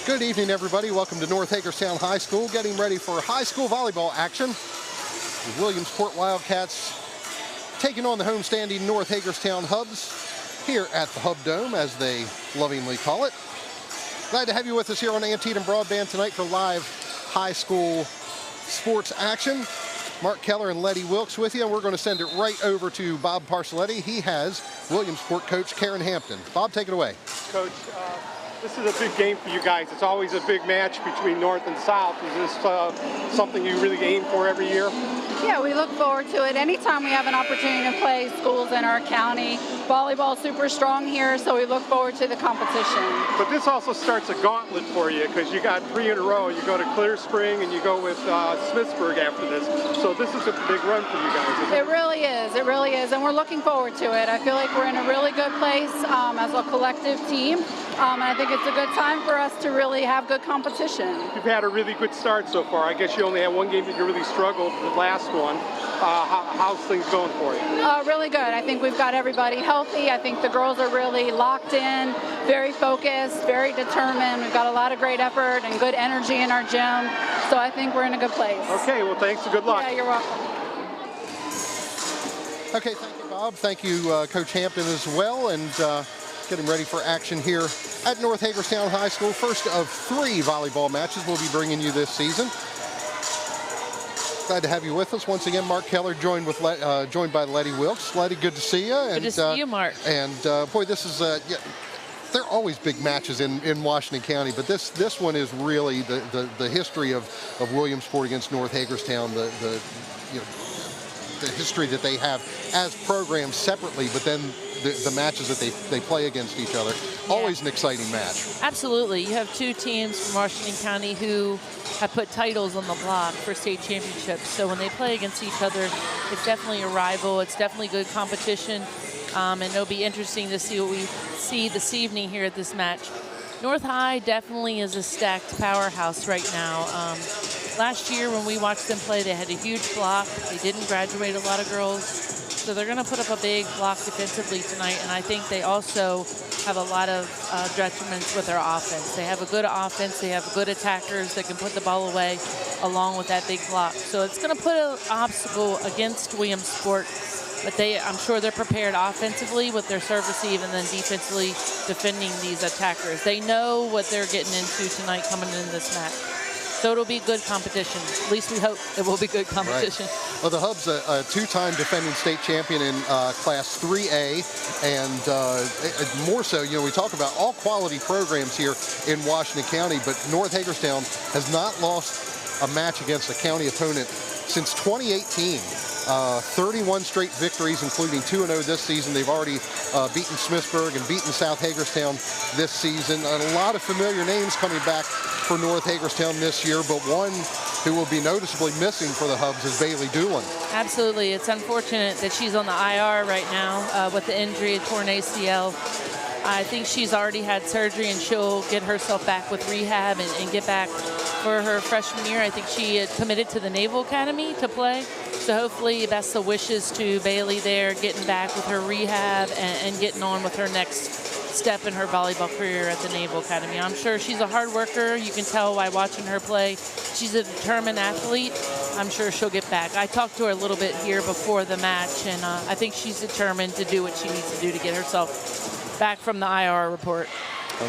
Good evening, everybody. Welcome to North Hagerstown High School, getting ready for high school volleyball action. The Williamsport Wildcats taking on the homestanding North Hagerstown Hubs here at the Hub Dome, as they lovingly call it. Glad to have you with us here on Antietam Broadband tonight for live high school sports action. Mark Keller and Letty Wilkes with you, and we're going to send it right over to Bob Parcelletti. He has Williamsport coach Karen Hampton. Bob, take it away. Coach, this is a big game for you guys. It's always a big match between North and South. Is this something you really aim for every year? Yeah, we look forward to it. Anytime we have an opportunity to play schools in our county, volleyball's super strong here, so we look forward to the competition. But this also starts a gauntlet for you, because you got 3 in a row. You go to Clear Spring and you go with Smithsburg after this. So this is a big run for you guys, isn't it? It really is. It really is. And we're looking forward to it. I feel like we're in a really good place as a collective team. And I think it's a good time for us to really have good competition. You've had a really good start so far. I guess you only had one game that you really struggled, the last one. How's things going for you? Really good. I think we've got everybody healthy. I think the girls are really locked in, very focused, very determined. We've got a lot of great effort and good energy in our gym. So I think we're in a good place. Okay, well, thanks and good luck. Yeah, you're welcome. Okay, thank you, Bob. Thank you, Coach Hampton, as well. And getting ready for action here at North Hagerstown High School. First of 3 volleyball matches we'll be bringing you this season. Glad to have you with us once again. Mark Keller joined by Letty Wilkes. Letty, good to see you. Good to see you, Mark. And boy, this is they're always big matches in Washington County, but this one is really the history of Williamsport against North Hagerstown. The history that they have as programs separately, but then the matches that they play against each other. Yeah. Always an exciting match. Absolutely. You have 2 teams from Washington County who have put titles on the block for state championships. So when they play against each other, it's definitely a rival. It's definitely good competition. And it'll be interesting to see what we see this evening here at this match. North High definitely is a stacked powerhouse right now. Last year when we watched them play, they had a huge block. They didn't graduate a lot of girls. So they're going to put up a big block defensively tonight, and I think they also have a lot of detriments with their offense. They have a good offense. They have good attackers that can put the ball away along with that big block. So it's going to put an obstacle against Williamsport, but I'm sure they're prepared offensively with their serve receive and then defensively defending these attackers. They know what they're getting into tonight coming into this match. So it'll be good competition. At least we hope it will be good competition. Right. Well, the Hub's a 2-time defending state champion in Class 3A, and more so, we talk about all quality programs here in Washington County, but North Hagerstown has not lost a match against a county opponent since 2018. 31 straight victories, including 2-0 this season. They've already beaten Smithsburg and beaten South Hagerstown this season. And a lot of familiar names coming back for North Hagerstown this year, but one who will be noticeably missing for the Hubs is Bailey Doolin. Absolutely. It's unfortunate that she's on the IR right now with the injury, a torn ACL. I think she's already had surgery, and she'll get herself back with rehab and get back for her freshman year. I think she had committed to the Naval Academy to play. So hopefully best of wishes to Bailey there, getting back with her rehab and getting on with her next step in her volleyball career at the Naval Academy. I'm sure she's a hard worker. You can tell by watching her play. She's a determined athlete. I'm sure she'll get back. I talked to her a little bit here before the match, and I think she's determined to do what she needs to do to get herself back from the IR report.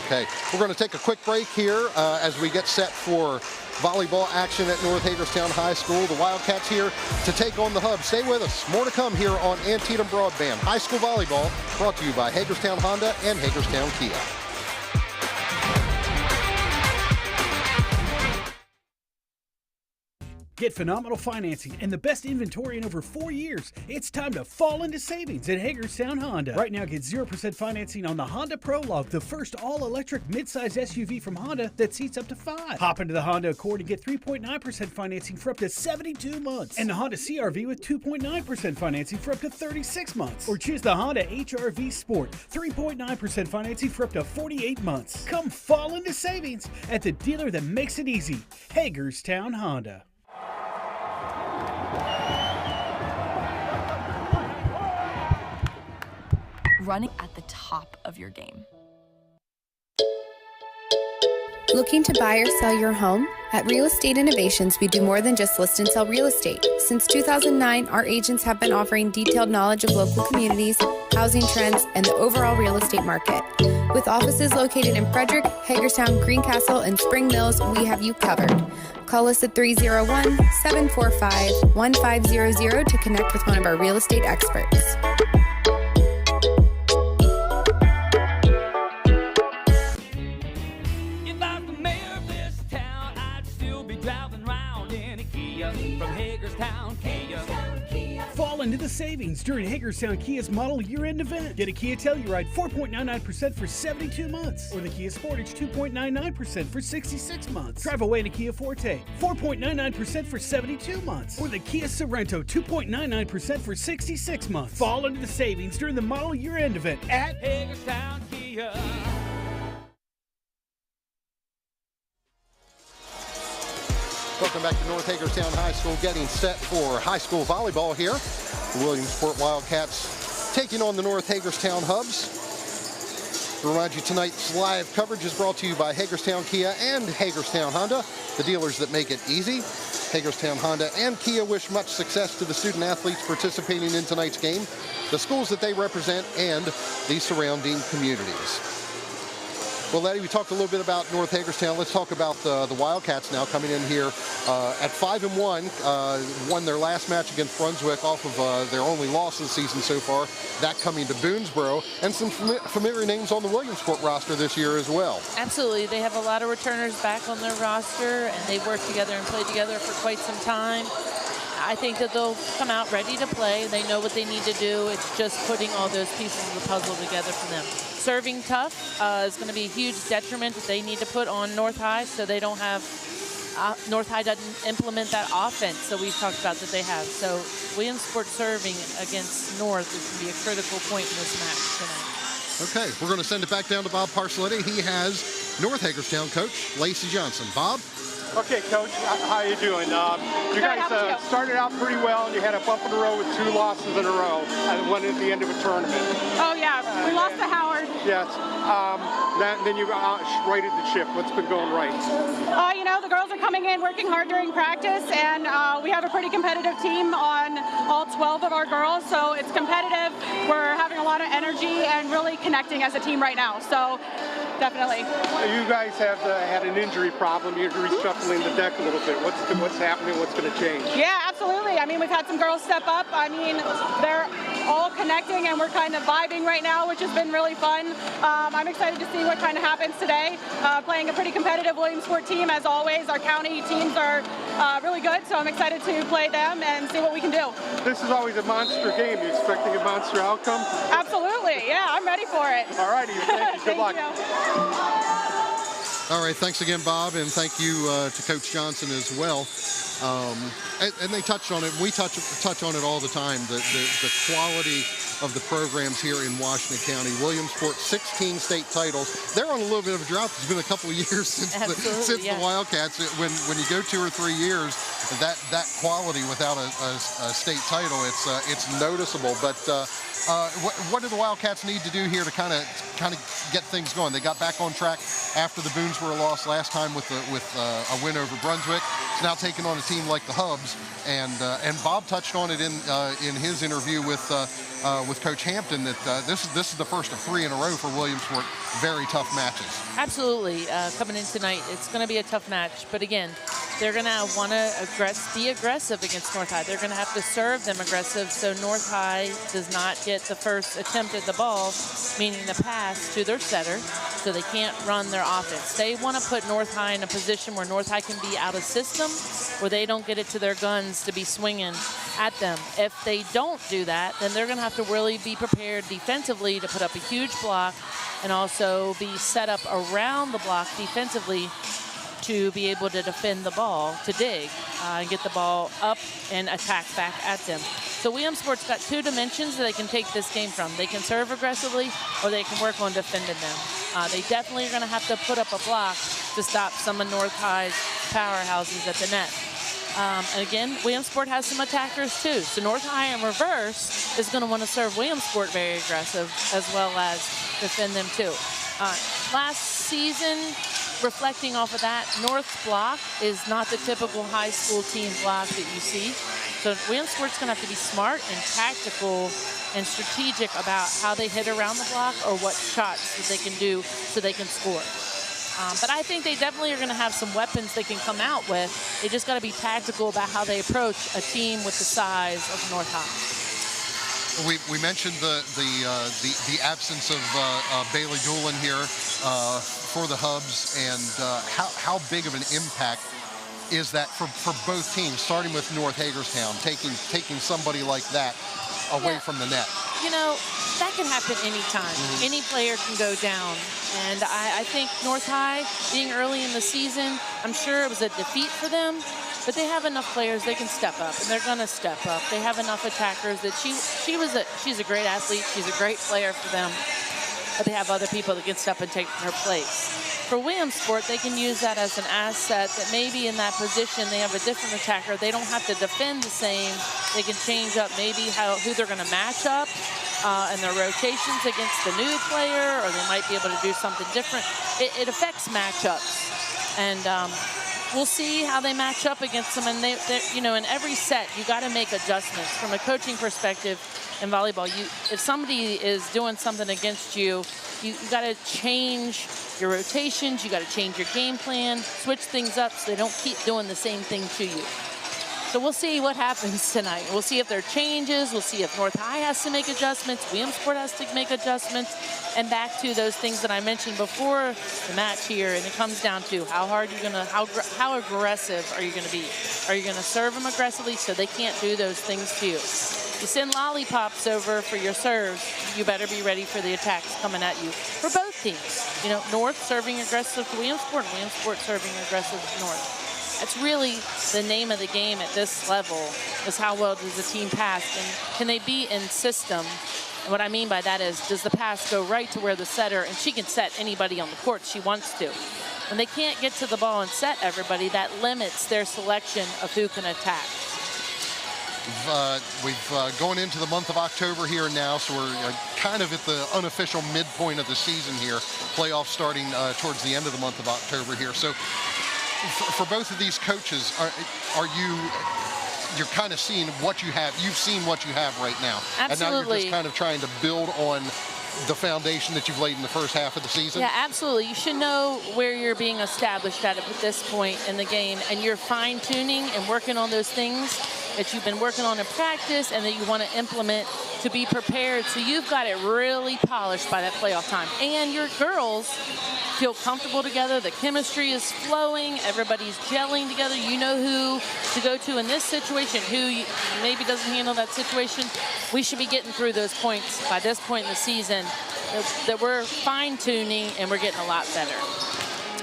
Okay, we're going to take a quick break here as we get set for volleyball action at North Hagerstown High School. The Wildcats here to take on the Hubs. Stay with us. More to come here on Antietam Broadband. High school volleyball brought to you by Hagerstown Honda and Hagerstown Kia. Get phenomenal financing and the best inventory in over 4 years. It's time to fall into savings at Hagerstown Honda. Right now, get 0% financing on the Honda Prologue, the first all-electric midsize SUV from Honda that seats up to 5. Hop into the Honda Accord and get 3.9% financing for up to 72 months. And the Honda CR-V with 2.9% financing for up to 36 months. Or choose the Honda HR-V Sport, 3.9% financing for up to 48 months. Come fall into savings at the dealer that makes it easy, Hagerstown Honda. Running at the top of your game. Looking to buy or sell your home? At Real Estate Innovations, we do more than just list and sell real estate. Since 2009, our agents have been offering detailed knowledge of local communities, housing trends, and the overall real estate market. With offices located in Frederick, Hagerstown, Greencastle, and Spring Mills, we have you covered. Call us at 301-745-1500 to connect with one of our real estate experts. Fall into the savings during Hagerstown Kia's model year-end event. Get a Kia Telluride 4.99% for 72 months, or the Kia Sportage 2.99% for 66 months. Drive away in a Kia Forte 4.99% for 72 months, or the Kia Sorento 2.99% for 66 months. Fall into the savings during the model year-end event at Hagerstown Kia. Welcome back to North Hagerstown High School, getting set for high school volleyball here. The Williamsport Wildcats taking on the North Hagerstown Hubs. To remind you, tonight's live coverage is brought to you by Hagerstown Kia and Hagerstown Honda, the dealers that make it easy. Hagerstown Honda and Kia wish much success to the student athletes participating in tonight's game, the schools that they represent, and the surrounding communities. Well, Letty, we talked a little bit about North Hagerstown. Let's talk about the Wildcats now coming in here at 5-1. Won their last match against Brunswick off of their only loss of the season so far. That coming to Boonesboro, and some familiar names on the Williamsport roster this year as well. Absolutely. They have a lot of returners back on their roster, and they've worked together and played together for quite some time. I think that they'll come out ready to play. They know what they need to do. It's just putting all those pieces of the puzzle together for them. Serving tough is going to be a huge detriment that they need to put on North High, so they don't have North High doesn't implement that offense. So we've talked about that they have. So Williamsport serving against North is going to be a critical point in this match tonight. Okay, we're going to send it back down to Bob Parcelletti. He has North Hagerstown coach Lacey Johnson. Bob? Okay, Coach, how you doing? You guys started out pretty well, and you had a bump in a row with 2 losses in a row, and one at the end of a tournament. Oh, yeah. We lost to Howard. Yes. Then you righted the ship. What's been going right? You know, the girls are coming in, working hard during practice, and we have a pretty competitive team on all 12 of our girls, so it's competitive. We're having a lot of energy and really connecting as a team right now, so definitely. You guys have had an injury problem. You're reshuffling the deck a little bit. What's happening? What's going to change? Yeah, absolutely. I mean, we've had some girls step up. I mean, they're all connecting and we're kind of vibing right now, which has been really fun. I'm excited to see what kind of happens today. Playing a pretty competitive Williamsport team, as always. Our county teams are really good, so I'm excited to play them and see what we can do. This is always a monster game. You expecting a monster outcome? Absolutely, yeah, I'm ready for it. All righty, thank you. Good luck. All right, thanks again, Bob, and thank you to Coach Johnson as well. And they touched on it. We touch on it all the time. The quality of the programs here in Washington County. Williamsport, 16 state titles. They're on a little bit of a drought. It's been a couple of years since the Wildcats. When you go 2 or 3 years, that quality without a state title, it's noticeable. But what do the Wildcats need to do here to kind of get things going? They got back on track after the Boonesboro loss last time with a win over Brunswick. It's now taking on a team like the Hubs, and Bob touched on it in his interview with Coach Hampton that this is the first of 3 in a row for Williamsport. Very tough matches. Absolutely. Coming in tonight, it's going to be a tough match. But again, they're going to want to be aggressive against North High. They're going to have to serve them aggressive so North High does not get the first attempt at the ball, meaning the pass to their setter, so they can't run their offense. They want to put North High in a position where North High can be out of system, where they don't get it to their guns to be swinging at them. If they don't do that, then they're going to have to really be prepared defensively to put up a huge block and also be set up around the block defensively to be able to defend the ball, to dig, and get the ball up and attack back at them. So Williamsport's got 2 dimensions that they can take this game from. They can serve aggressively, or they can work on defending them. They definitely are going to have to put up a block to stop some of North High's powerhouses at the net. And again, Williamsport has some attackers too. So North High in reverse is going to want to serve Williamsport very aggressive, as well as defend them too. Last season, reflecting off of that, North's block is not the typical high school team block that you see. So Williamsport's going to have to be smart and tactical and strategic about how they hit around the block or what shots that they can do so they can score. But I think they definitely are going to have some weapons they can come out with. They just got to be tactical about how they approach a team with the size of North High. We mentioned the absence of Bailey Doolin here for the Hubs, and how big of an impact is that for both teams, starting with North Hagerstown, taking somebody like that away from the net? You know, that can happen anytime. Any player can go down. And I think North High, being early in the season, I'm sure it was a defeat for them, but they have enough players they can step up, and they're going to step up. They have enough attackers that she's a great athlete. She's a great player for them, but they have other people that can step and take her place. For Williamsport, they can use that as an asset that maybe in that position they have a different attacker. They don't have to defend the same. They can change up maybe who they're going to match up and their rotations against the new player, or they might be able to do something different. It affects matchups, and we'll see how they match up against them. And you know, in every set, you got to make adjustments from a coaching perspective. In volleyball, if somebody is doing something against you, you got to change your rotations. You got to change your game plan, switch things up so they don't keep doing the same thing to you. So we'll see what happens tonight. We'll see if there are changes. We'll see if North High has to make adjustments. Williamsport has to make adjustments. And back to those things that I mentioned before the match here, and it comes down to how aggressive are you going to be? Are you going to serve them aggressively so they can't do those things to you? You send lollipops over for your serves, you better be ready for the attacks coming at you for both teams. You know, North serving aggressive to Williamsport, and Williamsport serving aggressive to North. That's really the name of the game at this level, is how well does the team pass, and can they be in system? And what I mean by that is, does the pass go right to where the setter, and she can set anybody on the court she wants to. When they can't get to the ball and set everybody, that limits their selection of who can attack. We've going into the month of October here now, so we're kind of at the unofficial midpoint of the season here. Playoffs starting towards the end of the month of October here. So for both of these coaches, you're kind of seeing what you have. You've seen what you have right now. Absolutely. And now you're just kind of trying to build on the foundation that you've laid in the first half of the season? Yeah, absolutely. You should know where you're being established at this point in the game, and you're fine-tuning and working on those things that you've been working on in practice and that you want to implement to be prepared. So you've got it really polished by that playoff time. And your girls feel comfortable together. The chemistry is flowing. Everybody's gelling together. You know who to go to in this situation, who maybe doesn't handle that situation. We should be getting through those points by this point in the season, that we're fine-tuning and we're getting a lot better.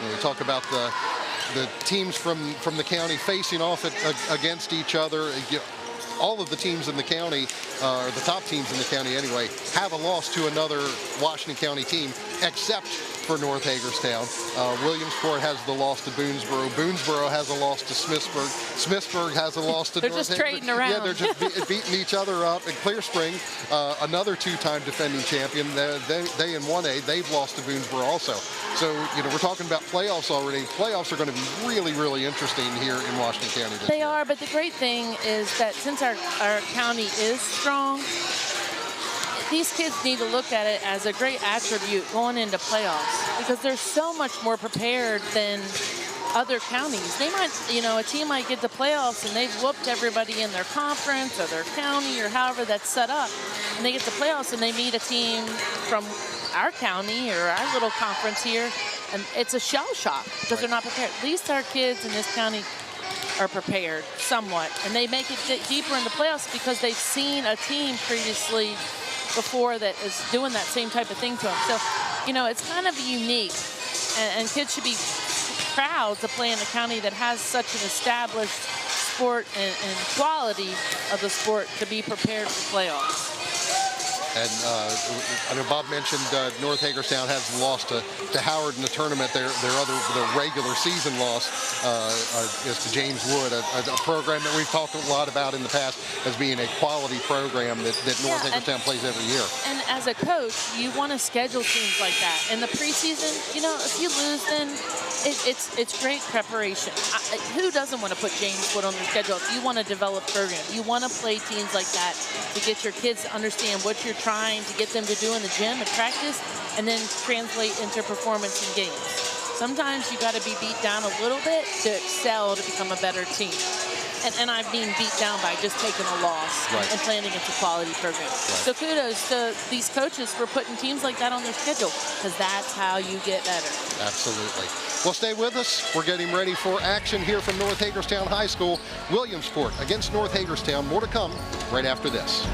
When we talk about the teams from the county facing off against each other. All of the teams in the county, or the top teams in the county anyway, have a loss to another Washington County team, except for North Hagerstown. Williamsport has the loss to Boonesboro. Boonesboro has a loss to Smithsburg. Smithsburg has a loss to They're North just trading around. Yeah, they're just beating each other up. And Clear Spring, another two-time defending champion, they in 1A, they've lost to Boonesboro also. So, we're talking about playoffs already. Playoffs are going to be really, really interesting here in Washington County this year. They are, but the great thing is that since our county is strong, these kids need to look at it as a great attribute going into playoffs because they're so much more prepared than other counties. They might, a team might get to playoffs and they've whooped everybody in their conference or their county or however that's set up, and they get to playoffs and they meet a team from our county or our little conference here, and it's a shell shock because they're not prepared. At least our kids in this county are prepared somewhat, and they make it deeper in the playoffs because they've seen a team previously before that is doing that same type of thing to them. So, it's kind of unique, and kids should be proud to play in a county that has such an established sport and quality of the sport to be prepared for playoffs. And I know Bob mentioned North Hagerstown has lost to Howard in the tournament. Their regular season loss is to James Wood, a program that we've talked a lot about in the past as being a quality program that North Hagerstown plays every year. And as a coach, you want to schedule teams like that. In the preseason, if you lose, then it's great preparation. Who doesn't want to put James Wood on their schedule? If you want to develop programs, you want to play teams like that to get your kids to understand what you're trying to get them to do in the gym and practice, and then translate into performance in games. Sometimes you got to be beat down a little bit to excel, to become a better team. And I mean beat down by just taking a loss and playing against a quality program. So kudos to these coaches for putting teams like that on their schedule, because that's how you get better. Absolutely. Well, stay with us. We're getting ready for action here from North Hagerstown High School. Williamsport against North Hagerstown. More to come right after this.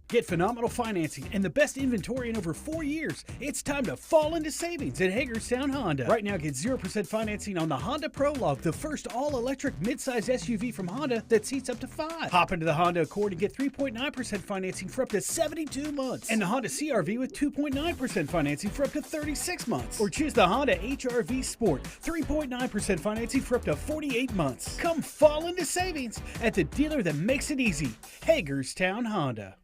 Get phenomenal financing and the best inventory in over 4 years. It's time to fall into savings at Hagerstown Honda. Right now, get 0% financing on the Honda Prologue, the first all-electric midsize SUV from Honda that seats up to 5. Hop into the Honda Accord and get 3.9% financing for up to 72 months. And the Honda CR-V with 2.9% financing for up to 36 months. Or choose the Honda HR-V Sport, 3.9% financing for up to 48 months. Come fall into savings at the dealer that makes it easy, Hagerstown Honda.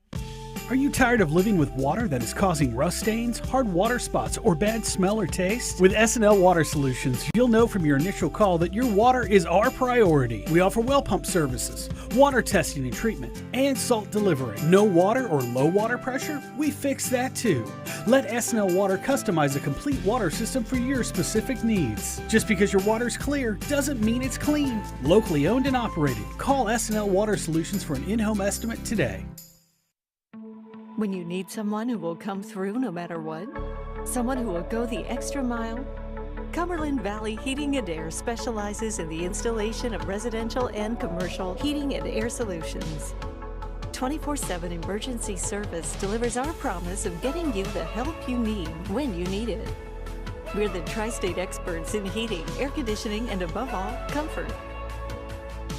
Are you tired of living with water that is causing rust stains, hard water spots, or bad smell or taste? With S&L Water Solutions, you'll know from your initial call that your water is our priority. We offer well pump services, water testing and treatment, and salt delivery. No water or low water pressure? We fix that too. Let S&L Water customize a complete water system for your specific needs. Just because your water's clear doesn't mean it's clean. Locally owned and operated. Call S&L Water Solutions for an in-home estimate today. When you need someone who will come through no matter what, someone who will go the extra mile, Cumberland Valley Heating and Air specializes in the installation of residential and commercial heating and air solutions. 24/7 emergency service delivers our promise of getting you the help you need when you need it. We're the tri-state experts in heating, air conditioning, and above all, comfort.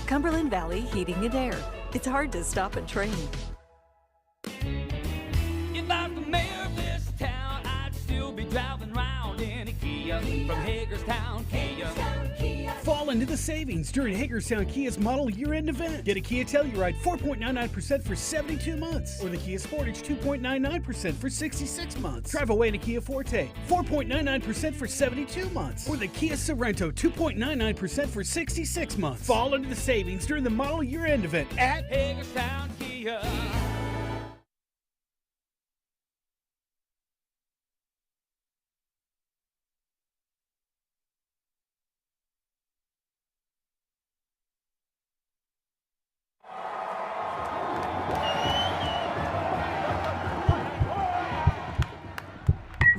Cumberland Valley Heating and Air. It's hard to stop a train. If I was the mayor of this town, I'd still be driving around in a Kia from Hagerstown, Kia. Fall into the savings during Hagerstown Kia's model year-end event. Get a Kia Telluride 4.99% for 72 months, or the Kia Sportage 2.99% for 66 months. Drive away in a Kia Forte 4.99% for 72 months, or the Kia Sorento 2.99% for 66 months. Fall into the savings during the model year-end event at Hagerstown, Kia.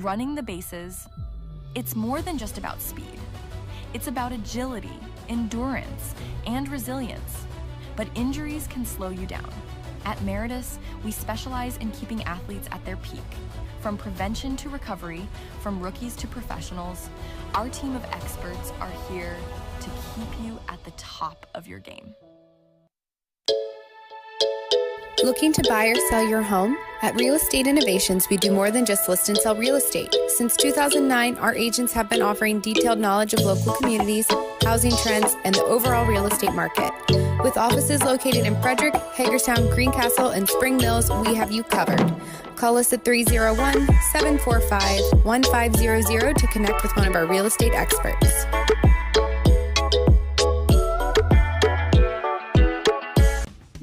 Running the bases, it's more than just about speed. It's about agility, endurance, and resilience. But injuries can slow you down. At Meritus, we specialize in keeping athletes at their peak. From prevention to recovery, from rookies to professionals, our team of experts are here to keep you at the top of your game. Looking to buy or sell your home? At Real Estate Innovations, we do more than just list and sell real estate. Since 2009, our agents have been offering detailed knowledge of local communities, housing trends, and the overall real estate market. With offices located in Frederick, Hagerstown, Greencastle, and Spring Mills, we have you covered. Call us at 301-745-1500 to connect with one of our real estate experts.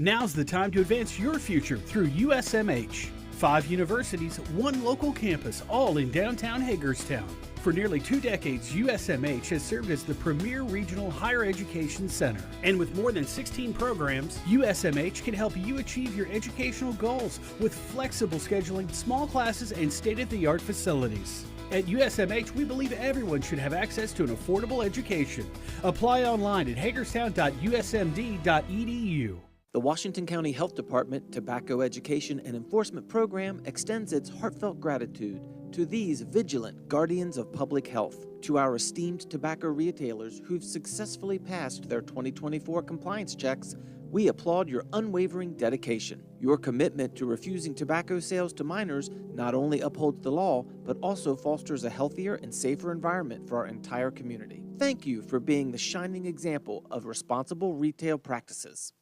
Now's the time to advance your future through USMH. 5 universities, 1 local campus, all in downtown Hagerstown. For nearly 2 decades, USMH has served as the premier regional higher education center. And with more than 16 programs, USMH can help you achieve your educational goals with flexible scheduling, small classes, and state-of-the-art facilities. At USMH, we believe everyone should have access to an affordable education. Apply online at hagerstown.usmd.edu. The Washington County Health Department Tobacco Education and Enforcement Program extends its heartfelt gratitude to these vigilant guardians of public health, to our esteemed tobacco retailers who've successfully passed their 2024 compliance checks. We applaud your unwavering dedication. Your commitment to refusing tobacco sales to minors not only upholds the law, but also fosters a healthier and safer environment for our entire community. Thank you for being the shining example of responsible retail practices.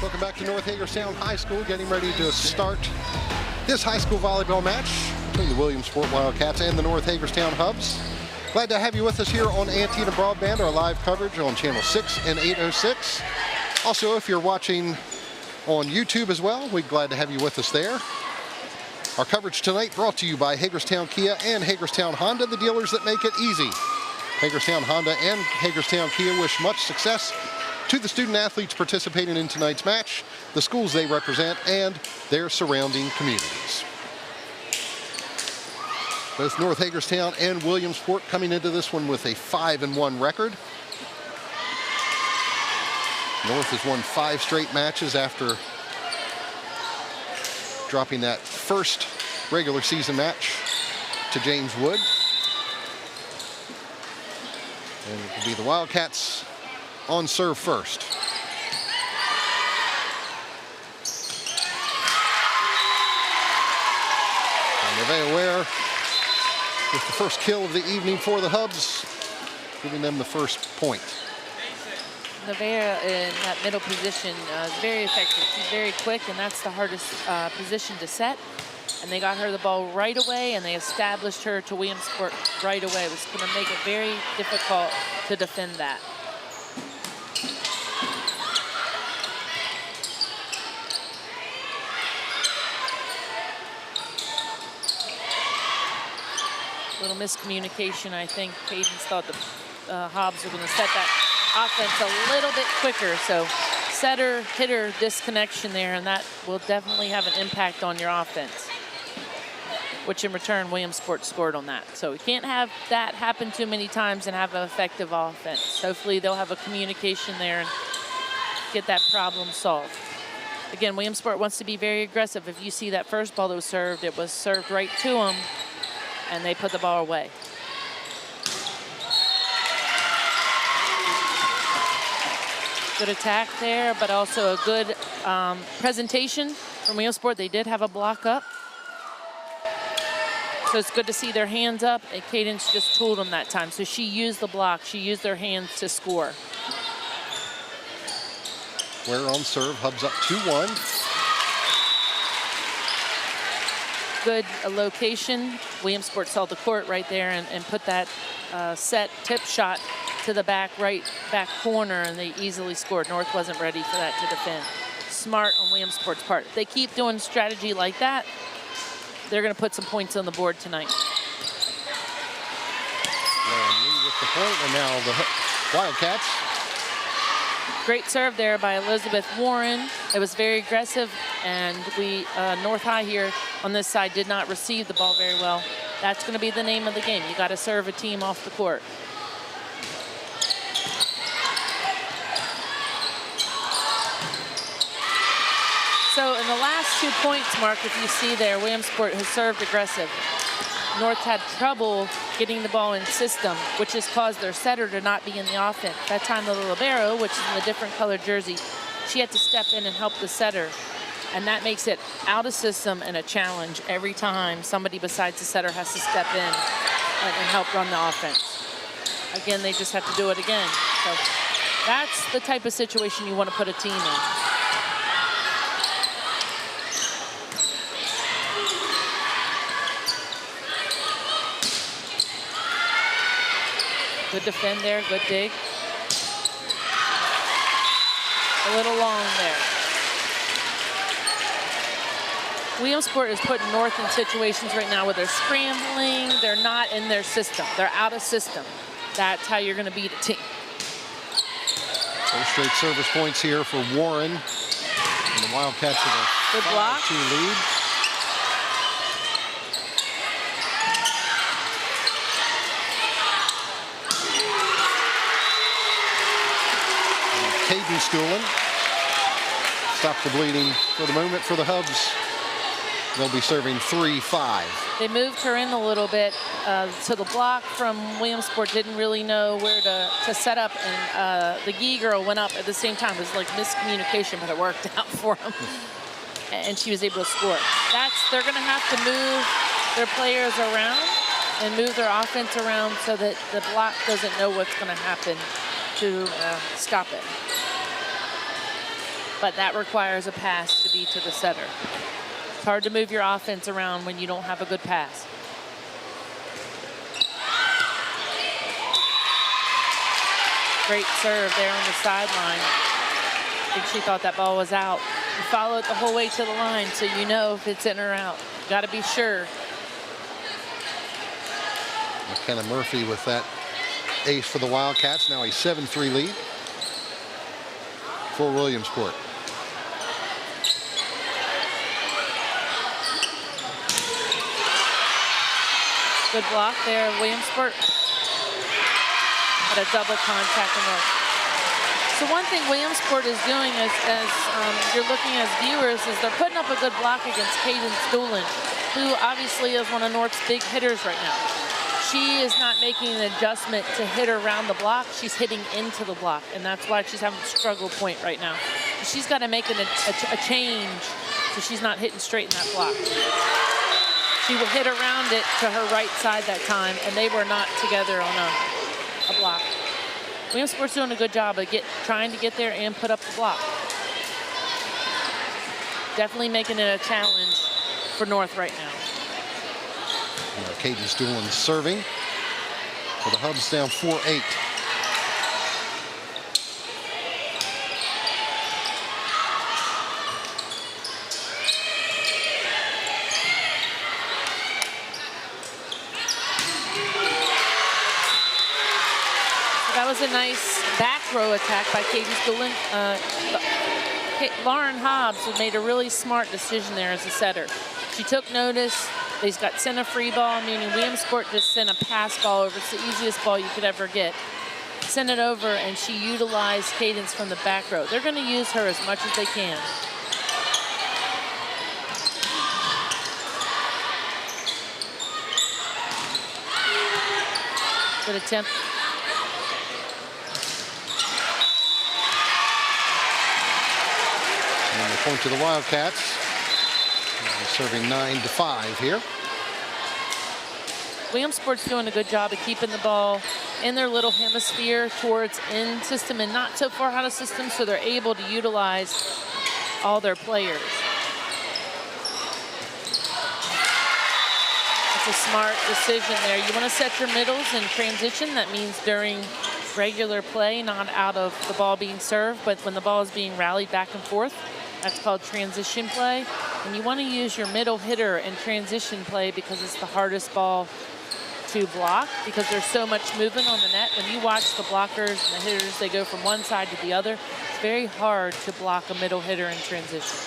Welcome back to North Hagerstown High School, getting ready to start this high school volleyball match between the Williamsport Wildcats and the North Hagerstown Hubs. Glad to have you with us here on Antietam Broadband, our live coverage on channel 6 and 806. Also, if you're watching on YouTube as well, we're glad to have you with us there. Our coverage tonight brought to you by Hagerstown Kia and Hagerstown Honda, the dealers that make it easy. Hagerstown Honda and Hagerstown Kia wish much success to the student athletes participating in tonight's match, the schools they represent, and their surrounding communities. Both North Hagerstown and Williamsport coming into this one with a 5-1 record. North has won 5 straight matches after dropping that first regular season match to James Wood. And it will be the Wildcats on serve first. And Nevaeh Ware with the first kill of the evening for the Hubs, giving them the first point. Nevaeh in that middle position is very effective. She's very quick, and that's the hardest position to set. And they got her the ball right away, and they established her to Williamsport right away. It was going to make it very difficult to defend that. Little miscommunication, I think. Cadence thought the Hobbs were going to set that offense a little bit quicker. So setter, hitter disconnection there, and that will definitely have an impact on your offense, which in return, Williamsport scored on that. So we can't have that happen too many times and have an effective offense. Hopefully they'll have a communication there and get that problem solved. Again, Williamsport wants to be very aggressive. If you see that first ball that was served, it was served right to them, and they put the ball away. Good attack there, but also a good presentation from Williamsport. They did have a block up. So it's good to see their hands up, and Cadence just tooled them that time. So she used the block. She used their hands to score. Ware on serve, Hubs up 2-1. Good location. Williamsport saw the court right there and put that set tip shot to the back corner, and they easily scored. North wasn't ready for that to defend. Smart on Williamsport's part. If they keep doing strategy like that, they're going to put some points on the board tonight. With the point, and now the Wildcats. Great serve there by Elizabeth Warren. It was very aggressive. and North High here on this side did not receive the ball very well. That's going to be the name of the game. You got to serve a team off the court. So in the last 2 points, Mark, if you see there, Williamsport has served aggressive. North had trouble getting the ball in system, which has caused their setter to not be in the offense. That time the libero, which is in a different colored jersey, she had to step in and help the setter. And that makes it out of system and a challenge every time somebody besides the setter has to step in and help run the offense. Again, they just have to do it again. So that's the type of situation you want to put a team in. Good defend there, good dig. A little long there. Williamsport is putting North in situations right now where they're scrambling, they're not in their system, they're out of system. That's how you're gonna beat a team. Four straight service points here for Warren. And the Wildcats have a good block. 5-2 lead. Caden Stoolin stops the bleeding for the moment for the Hubs. They'll be serving 3-5. They moved her in a little bit, so the block from Williamsport didn't really know where to set up, and the Gee girl went up at the same time. It was like miscommunication, but it worked out for them, and she was able to score. They're going to have to move their players around and move their offense around so that the block doesn't know what's going to happen to stop it. But that requires a pass to be to the setter. It's hard to move your offense around when you don't have a good pass. Great serve there on the sideline. I think she thought that ball was out. You follow it the whole way to the line so you know if it's in or out. You got to be sure. McKenna Murphy with that ace for the Wildcats. Now a 7-3 lead for Williamsport. Good block there, Williamsport. Had a double contact in North. So one thing Williamsport is doing as you're looking as viewers is they're putting up a good block against Caden Stoolin, who obviously is one of North's big hitters right now. She is not making an adjustment to hit around the block. She's hitting into the block, and that's why she's having a struggle point right now. She's got to make a change so she's not hitting straight in that block. She will hit around it to her right side that time, and they were not together on a block. Williamsport's doing a good job of trying to get there and put up the block. Definitely making it a challenge for North right now. Caden Stoolin serving for the Hubs, down 4-8. That was a nice back row attack by Caden Stoolin. Lauren Hobbs made a really smart decision there as a setter. She took notice. They got sent a free ball, meaning Williamsport just sent a pass ball over. It's the easiest ball you could ever get. Sent it over, and she utilized Cadence from the back row. They're going to use her as much as they can. Good attempt. And the point to the Wildcats. Serving 9-5 here. Williamsport's doing a good job of keeping the ball in their little hemisphere towards in system and not so far out of system, so they're able to utilize all their players. It's a smart decision there. You want to set your middles in transition. That means during regular play, not out of the ball being served, but when the ball is being rallied back and forth. That's called transition play. And you want to use your middle hitter in transition play because it's the hardest ball to block because there's so much movement on the net. When you watch the blockers and the hitters, they go from one side to the other. It's very hard to block a middle hitter in transition.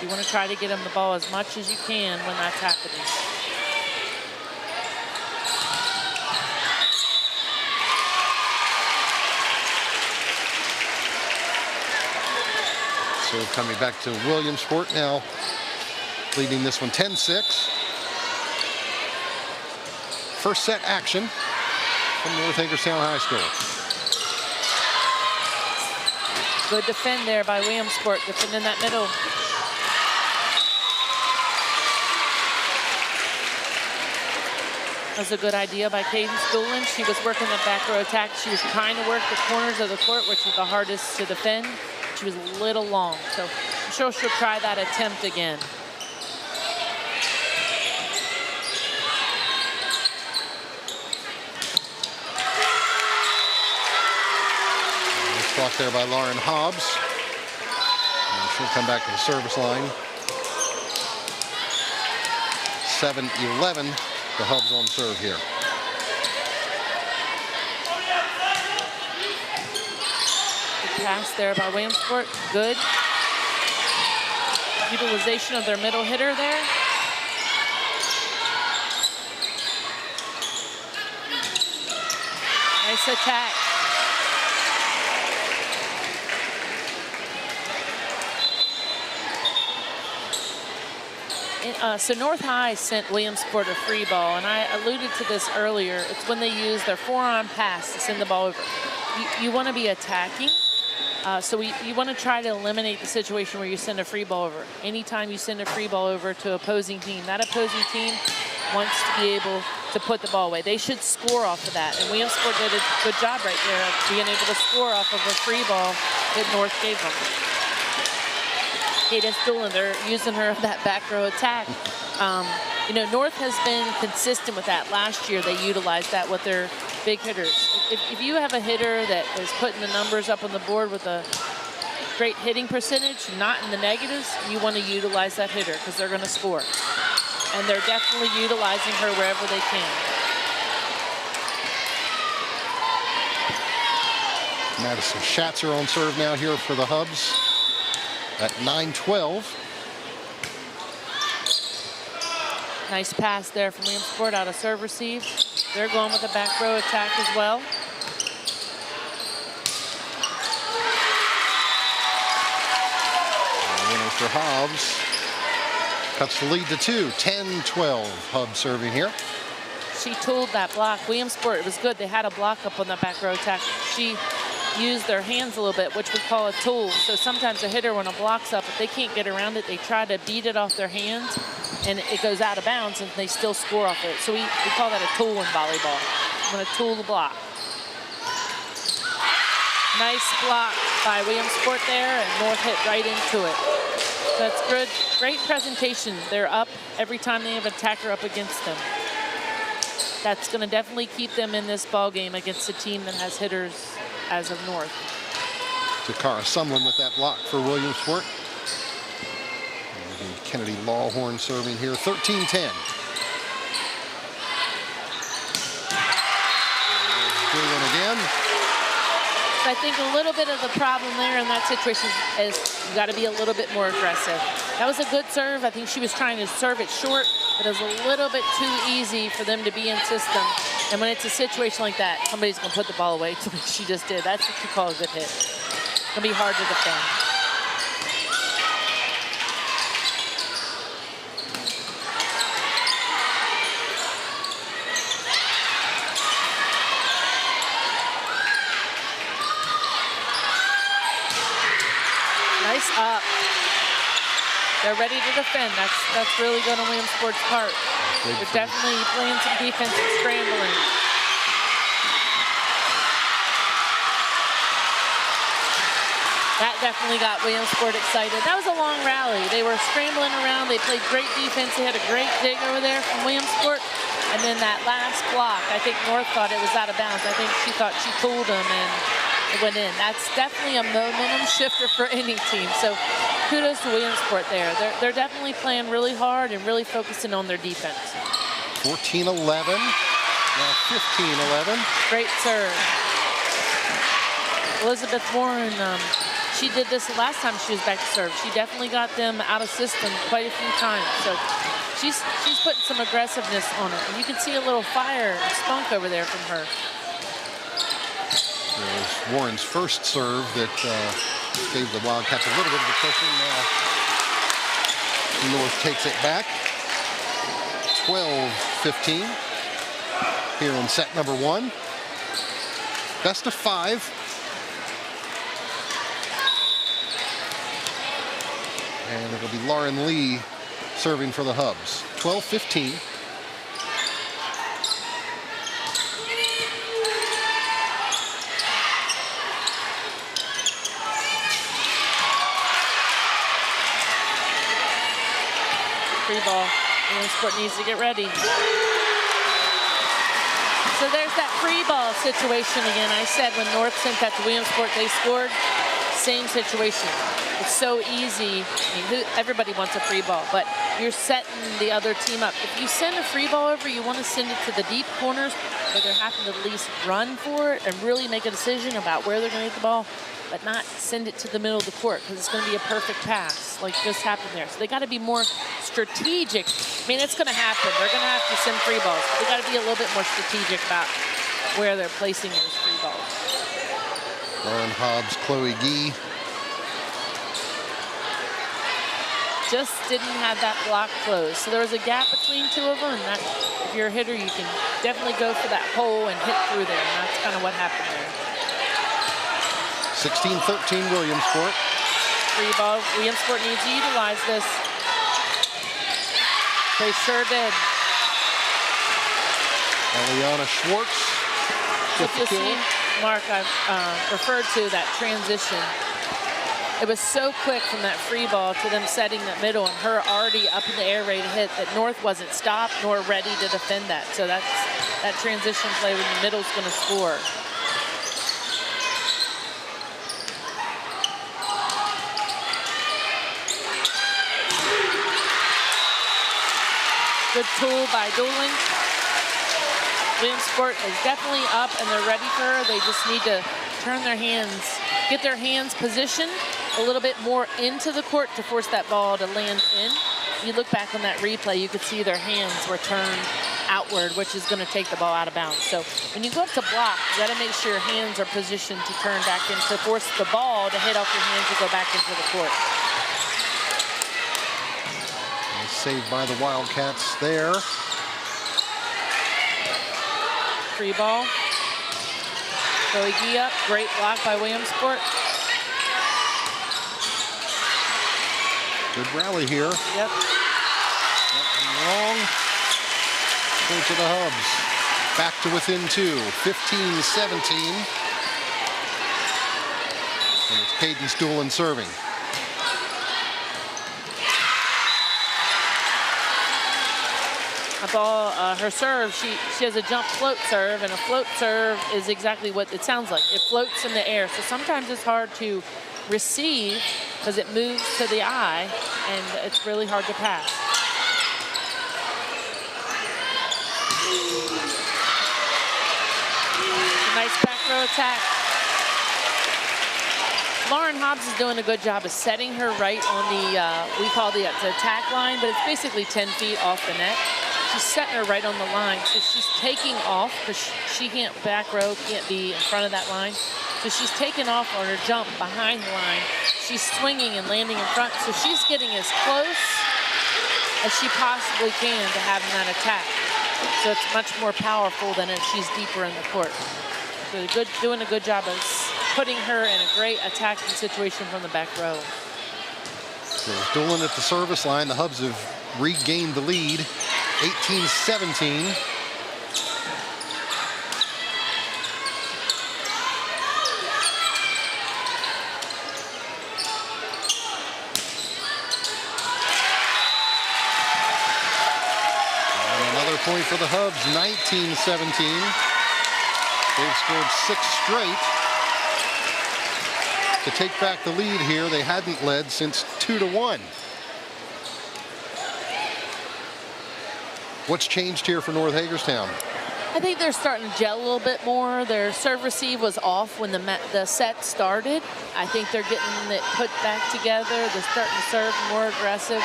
You want to try to get them the ball as much as you can when that's happening. So coming back to Williamsport now, leading this one 10-6. First set action from North Hagerstown High School. Good defend there by Williamsport, defending that middle. That was a good idea by Cadence Doolin. She was working the back row attack. She was trying to work the corners of the court, which is the hardest to defend. She was a little long, so I'm sure she'll try that attempt again. Nice block there by Lauren Hobbs. And she'll come back to the service line. 7-11, the Hubs on serve here. Pass there by Williamsport, good. Utilization of their middle hitter there. Nice attack. So North High sent Williamsport a free ball, and I alluded to this earlier. It's when they use their forearm pass to send the ball over. You want to be attacking. So you want to try to eliminate the situation where you send a free ball over. Anytime you send a free ball over to opposing team, that opposing team wants to be able to put the ball away. They should score off of that. And Williamsport did a good job right there of being able to score off of a free ball that North gave them. Cadence Doolin, they're using her that back row attack. You know, North has been consistent with that. Last year, they utilized that with their big hitters. If you have a hitter that is putting the numbers up on the board with a great hitting percentage, not in the negatives, you want to utilize that hitter because they're going to score. And they're definitely utilizing her wherever they can. Madison Schatzer on serve now here for the Hubs at 9-12. Nice pass there from Williamsport out of serve receive. They're going with a back row attack as well. Winner for Hobbs. Cuts the lead to 2. 10-12. Hubs serving here. She tooled that block. Williamsport, it was good. They had a block up on that back row attack. She used their hands a little bit, which we call a tool. So sometimes a hitter, when a block's up, if they can't get around it, they try to beat it off their hands, and it goes out of bounds, and they still score off it. So we call that a tool in volleyball. I'm going to tool the block. Nice block by Williamsport there, and North hit right into it. That's good. Great presentation. They're up every time they have an attacker up against them. That's going to definitely keep them in this ball game against a team that has hitters as of North. Takara Sumlin with that block for Williamsport. And Kennedy Lawhorn serving here, 13-10. Doolin again. I think a little bit of the problem there in that situation is you got to be a little bit more aggressive. That was a good serve. I think she was trying to serve it short, but it was a little bit too easy for them to be in system. And when it's a situation like that, somebody's going to put the ball away, like she just did. That's what you call a good hit. It's going to be hard to defend. Nice up. They're ready to defend. That's really good on Williamsport's part. They're definitely playing some defense and scrambling. That definitely got Williamsport excited. That was a long rally. They were scrambling around. They played great defense. They had a great dig over there from Williamsport. And then that last block, I think North thought it was out of bounds. I think she thought she pulled him and it went in. That's definitely a momentum shifter for any team. So kudos to Williamsport there. They're definitely playing really hard and really focusing on their defense. 14-11, now 15-11. Great serve. Elizabeth Warren, she did this the last time she was back to serve. She definitely got them out of system quite a few times. So she's putting some aggressiveness on it. And you can see a little fire and spunk over there from her. There's Warren's first serve that gave the Wildcats a little bit of a cushion. Now North takes it back. 12-15 here in set number 1. Best of 5. And it'll be Lauren Lee serving for the Hubs. 12-15. Free ball. Williamsport needs to get ready. So there's that free ball situation again. I said when North sent that to Williamsport, they scored. Same situation. It's so easy. I mean, everybody wants a free ball, but you're setting the other team up. If you send a free ball over, you want to send it to the deep corners where they're having to at least run for it and really make a decision about where they're going to get the ball, but not send it to the middle of the court because it's going to be a perfect pass like just happened there. So they got to be more strategic. I mean, it's going to happen. They're going to have to send free balls. They got to be a little bit more strategic about where they're placing those free balls. Lauren Hobbs, Chloe Gee. Just didn't have that block closed. So there was a gap between two of them, and that, if you're a hitter, you can definitely go for that hole and hit through there, and that's kind of what happened there. 16-13 Williamsport. Free ball. Williamsport needs to utilize this. They sure did. Eliana Schwartz with the kill. Mark, I've referred to that transition. It was so quick from that free ball to them setting that middle and her already up in the air ready to hit that North wasn't stopped nor ready to defend that. So that's that transition play when the middle's going to score. Good tool by Dooling. Williamsport is definitely up and they're ready for her. They just need to turn their hands, get their hands positioned a little bit more into the court to force that ball to land in. You look back on that replay, you could see their hands were turned outward, which is going to take the ball out of bounds. So when you go up to block, you got to make sure your hands are positioned to turn back in to force the ball to hit off your hands and go back into the court. Saved by the Wildcats there. Free ball. Chloe Gee up. Great block by Williamsport. Good rally here. Yep. Nothing wrong. Go to the Hubs. Back to within 2. 15-17. And it's Peyton Stuhlen serving. A ball, her serve, she has a jump float serve, and a float serve is exactly what it sounds like. It floats in the air, so sometimes it's hard to receive because it moves to the eye, and it's really hard to pass. A nice back row attack. Lauren Hobbs is doing a good job of setting her right on the, we call the attack line, but it's basically 10 feet off the net. She's setting her right on the line, so she's taking off because she can't back row, can't be in front of that line. So she's taking off on her jump behind the line. She's swinging and landing in front, so she's getting as close as she possibly can to having that attack. So it's much more powerful than if she's deeper in the court. So doing a good job of putting her in a great attacking situation from the back row. So Doolin at the service line. The Hubs have regained the lead. 18-17. And another point for the Hubs, 19-17. They've scored 6 straight to take back the lead here. They hadn't led since 2-1. What's changed here for North Hagerstown? I think they're starting to gel a little bit more. Their serve receive was off when the set started. I think they're getting it put back together. They're starting to serve more aggressive,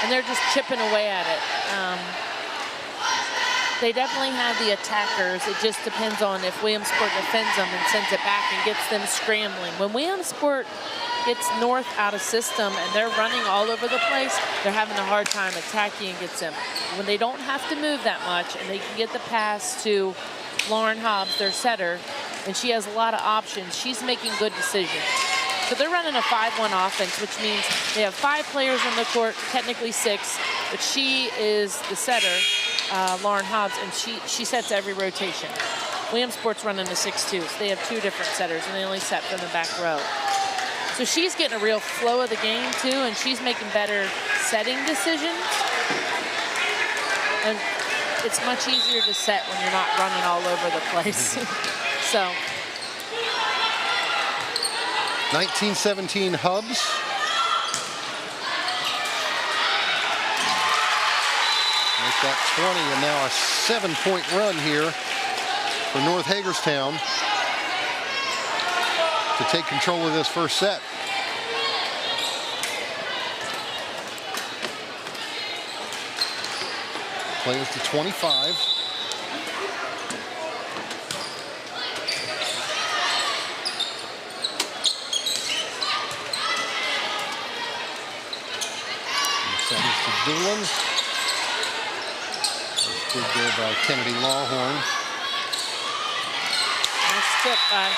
and they're just chipping away at it. They definitely have the attackers. It just depends on if Williamsport defends them and sends it back and gets them scrambling. When Williamsport gets North out of system and they're running all over the place, they're having a hard time attacking against them. When they don't have to move that much and they can get the pass to Lauren Hobbs, their setter, and she has a lot of options, she's making good decisions. So they're running a 5-1 offense, which means they have 5 players on the court, technically 6, but she is the setter, Lauren Hobbs, and she sets every rotation. Williamsport's running a 6-2, so they have 2 different setters, and they only set from the back row. So she's getting a real flow of the game, too, and she's making better setting decisions. And it's much easier to set when you're not running all over the place. So 19-17 Hubs. Make that 20, and now a 7-point run here for North Hagerstown to take control of this first set. Players to 25. Set is to Doolin. Good there by Kennedy Lawhorn. Nice tip by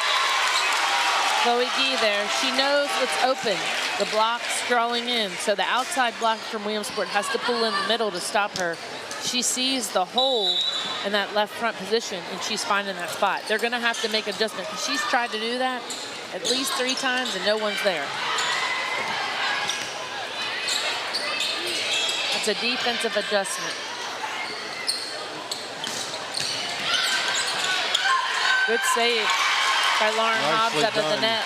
Chloe Gee there. She knows what's open. The block's drawing in, so the outside block from Williamsport has to pull in the middle to stop her. She sees the hole in that left front position, and she's finding that spot. They're going to have to make adjustments, because she's tried to do that at least 3 times, and no one's there. It's a defensive adjustment. Good save by Lauren Hobbs out of the net.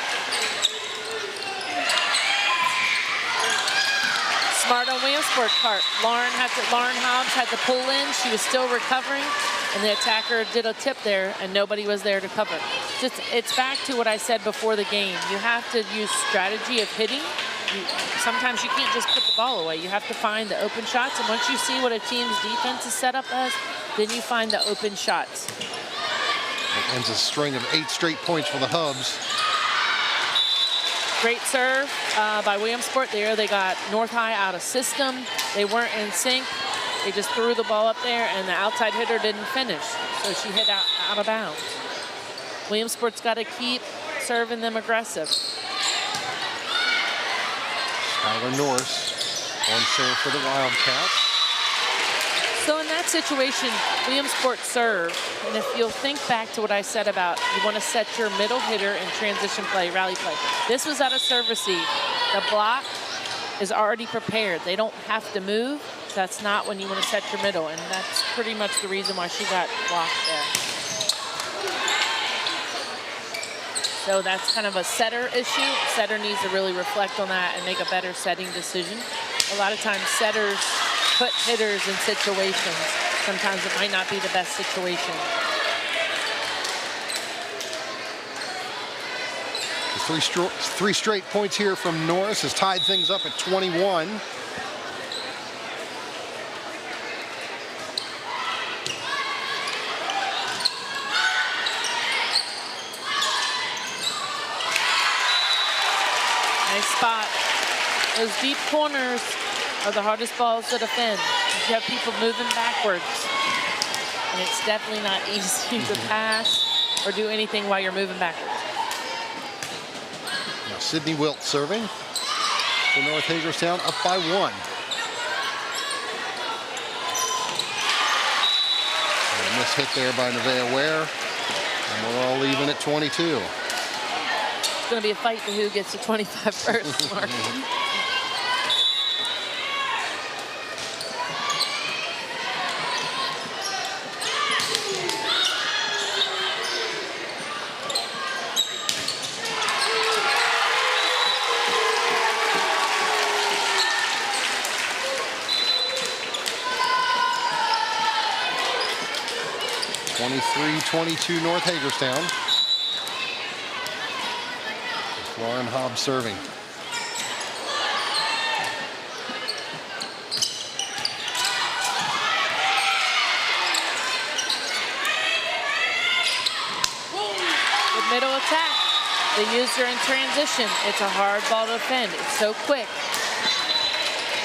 Smart on Williamsport's part. Lauren Hobbs had to pull in. She was still recovering, and the attacker did a tip there, and nobody was there to cover. It's back to what I said before the game. You have to use strategy of hitting. Sometimes you can't just put the ball away. You have to find the open shots, and once you see what a team's defense is set up as, then you find the open shots. It ends a string of 8 straight points for the Hubs. Great serve by Williamsport there. They got North High out of system. They weren't in sync. They just threw the ball up there, and the outside hitter didn't finish. So she hit out of bounds. Williamsport's got to keep serving them aggressive. Skylar Norris on serve for the Wildcats. So in that situation, Williamsport serve, and if you'll think back to what I said about you want to set your middle hitter in transition play, rally play. This was out of serve receive. The block is already prepared. They don't have to move. That's not when you want to set your middle, and that's pretty much the reason why she got blocked there. So that's kind of a setter issue. Setter needs to really reflect on that and make a better setting decision. A lot of times setters put hitters in situations. Sometimes it might not be the best situation. Three straight points here from Norris has tied things up at 21. Nice spot. Those deep corners are the hardest balls to defend. You have people moving backwards. And it's definitely not easy to pass or do anything while you're moving backwards. Now Sydney Wilt serving for North Hagerstown, up by 1. And a miss hit there by Nevaeh Ware. And we're all even at 22. It's going to be a fight for who gets the 25 first mark. 23-22 North Hagerstown. Lauren Hobbs serving. Good middle attack. They used her in transition. It's a hard ball to defend. It's so quick.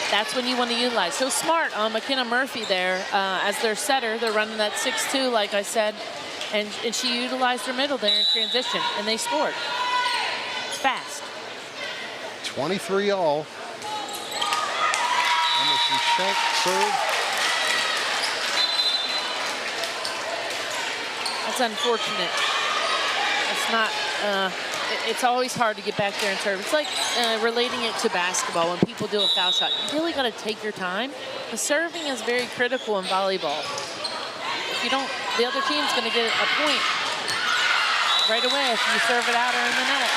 That's when you want to utilize. So smart on McKenna Murphy there as their setter. They're running that 6-2, like I said, and she utilized her middle there in transition, and they scored. Fast. 23 all. Emerson Shank serve. That's unfortunate. It's not, it's always hard to get back there and serve. It's like relating it to basketball when people do a foul shot. You really got to take your time. The serving is very critical in volleyball. If you don't, the other team's going to get a point right away if you serve it out or in the net.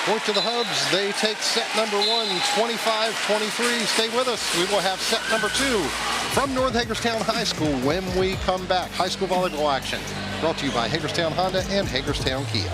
Point to the Hubs. They take set number 1, 25-23. Stay with us. We will have set number 2 from North Hagerstown High School when we come back. High school volleyball action brought to you by Hagerstown Honda and Hagerstown Kia.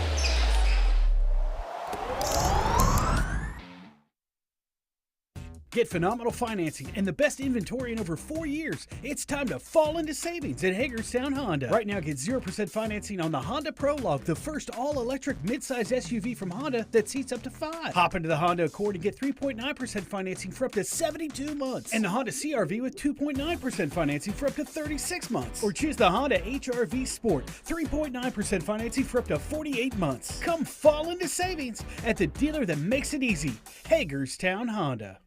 Get phenomenal financing and the best inventory in over 4 years. It's time to fall into savings at Hagerstown Honda. Right now, get 0% financing on the Honda Prologue, the first all-electric midsize SUV from Honda that seats up to 5. Hop into the Honda Accord and get 3.9% financing for up to 72 months. And the Honda CR-V with 2.9% financing for up to 36 months. Or choose the Honda HR-V Sport, 3.9% financing for up to 48 months. Come fall into savings at the dealer that makes it easy, Hagerstown Honda.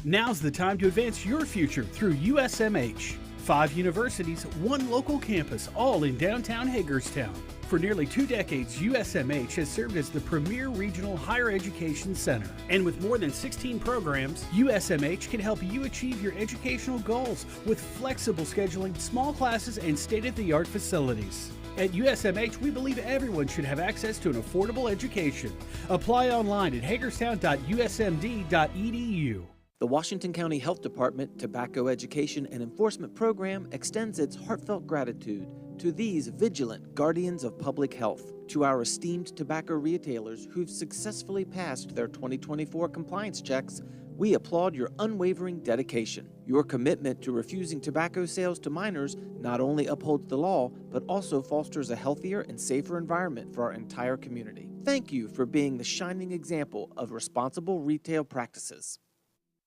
Now's the time to advance your future through USMH. 5 universities, 1 local campus, all in downtown Hagerstown. For nearly 2 decades, USMH has served as the premier regional higher education center. And with more than 16 programs, USMH can help you achieve your educational goals with flexible scheduling, small classes, and state-of-the-art facilities. At USMH, we believe everyone should have access to an affordable education. Apply online at hagerstown.usmd.edu. The Washington County Health Department Tobacco Education and Enforcement Program extends its heartfelt gratitude to these vigilant guardians of public health, to our esteemed tobacco retailers who've successfully passed their 2024 compliance checks. We applaud your unwavering dedication. Your commitment to refusing tobacco sales to minors not only upholds the law, but also fosters a healthier and safer environment for our entire community. Thank you for being the shining example of responsible retail practices.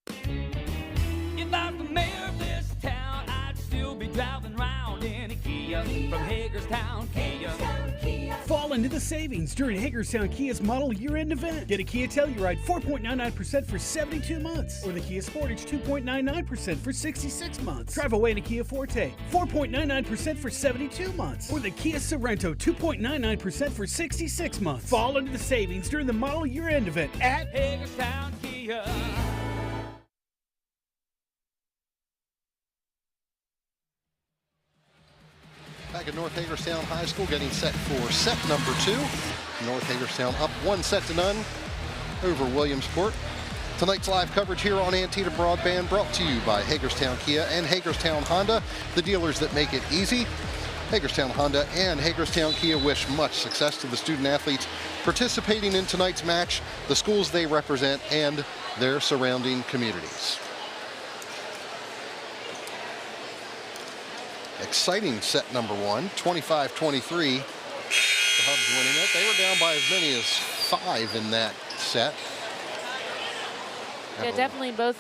If I was the mayor of this town, I'd still be driving around in a Kia from Hagerstown Kia. Fall into the savings during Hagerstown Kia's model year-end event. Get a Kia Telluride 4.99% for 72 months, or the Kia Sportage 2.99% for 66 months. Drive away in a Kia Forte 4.99% for 72 months, or the Kia Sorento 2.99% for 66 months. Fall into the savings during the model year-end event at Hagerstown Kia. Back at North Hagerstown High School, getting set for set number 2. North Hagerstown up 1-0 over Williamsport. Tonight's live coverage here on Antietam Broadband brought to you by Hagerstown Kia and Hagerstown Honda, the dealers that make it easy. Hagerstown Honda and Hagerstown Kia wish much success to the student athletes participating in tonight's match, the schools they represent, and their surrounding communities. Exciting set number 1, 25-23. The Hubs winning it. They were down by as many as 5 in that set. Yeah, definitely both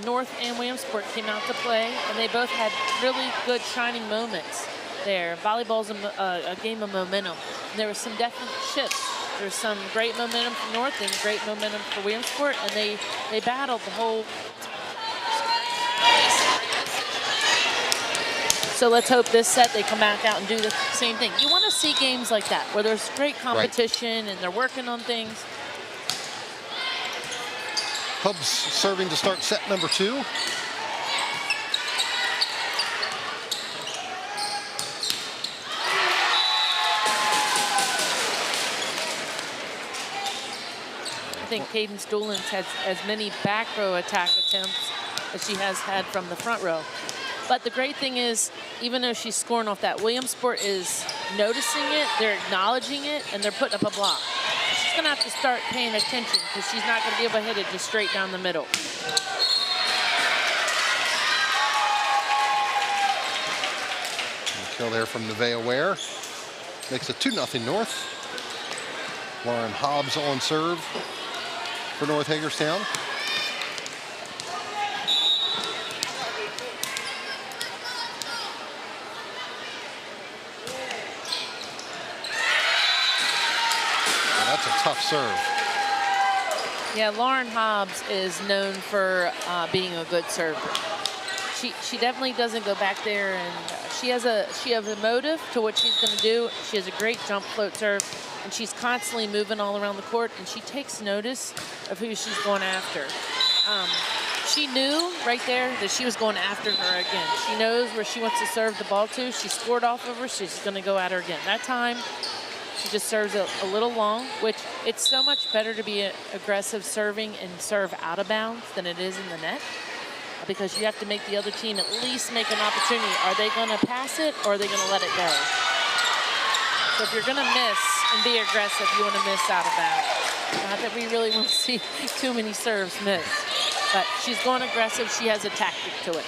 North and Williamsport came out to play, and they both had really good shining moments there. Volleyball's a game of momentum. And there was some definite shifts. There was some great momentum from North and great momentum for Williamsport, and they battled the whole. So let's hope this set they come back out and do the same thing. You want to see games like that where there's great competition and they're working on things. Hubs serving to start set number 2. I think Cadence Doolins has as many back row attack attempts as she has had from the front row. But the great thing is even though she's scoring off that, Williamsport is noticing it, they're acknowledging it, and they're putting up a block. She's going to have to start paying attention because she's not going to be able to hit it just straight down the middle. Kill there from Nevaeh Ware. Makes it 2-0 North. Lauren Hobbs on serve for North Hagerstown. That's a tough serve. Yeah, Lauren Hobbs is known for being a good server. She definitely doesn't go back there, and she has a motive to what she's going to do. She has a great jump float serve, and she's constantly moving all around the court, and she takes notice of who she's going after. She knew right there that she was going after her again. She knows where she wants to serve the ball to. She scored off of her. She's going to go at her again. That time, she just serves a little long, which it's so much better to be aggressive serving and serve out of bounds than it is in the net, because you have to make the other team at least make an opportunity. Are they going to pass it, or are they going to let it go? So if you're going to miss and be aggressive, you want to miss out of bounds. Not that we really want to see too many serves miss, but she's going aggressive. She has a tactic to it.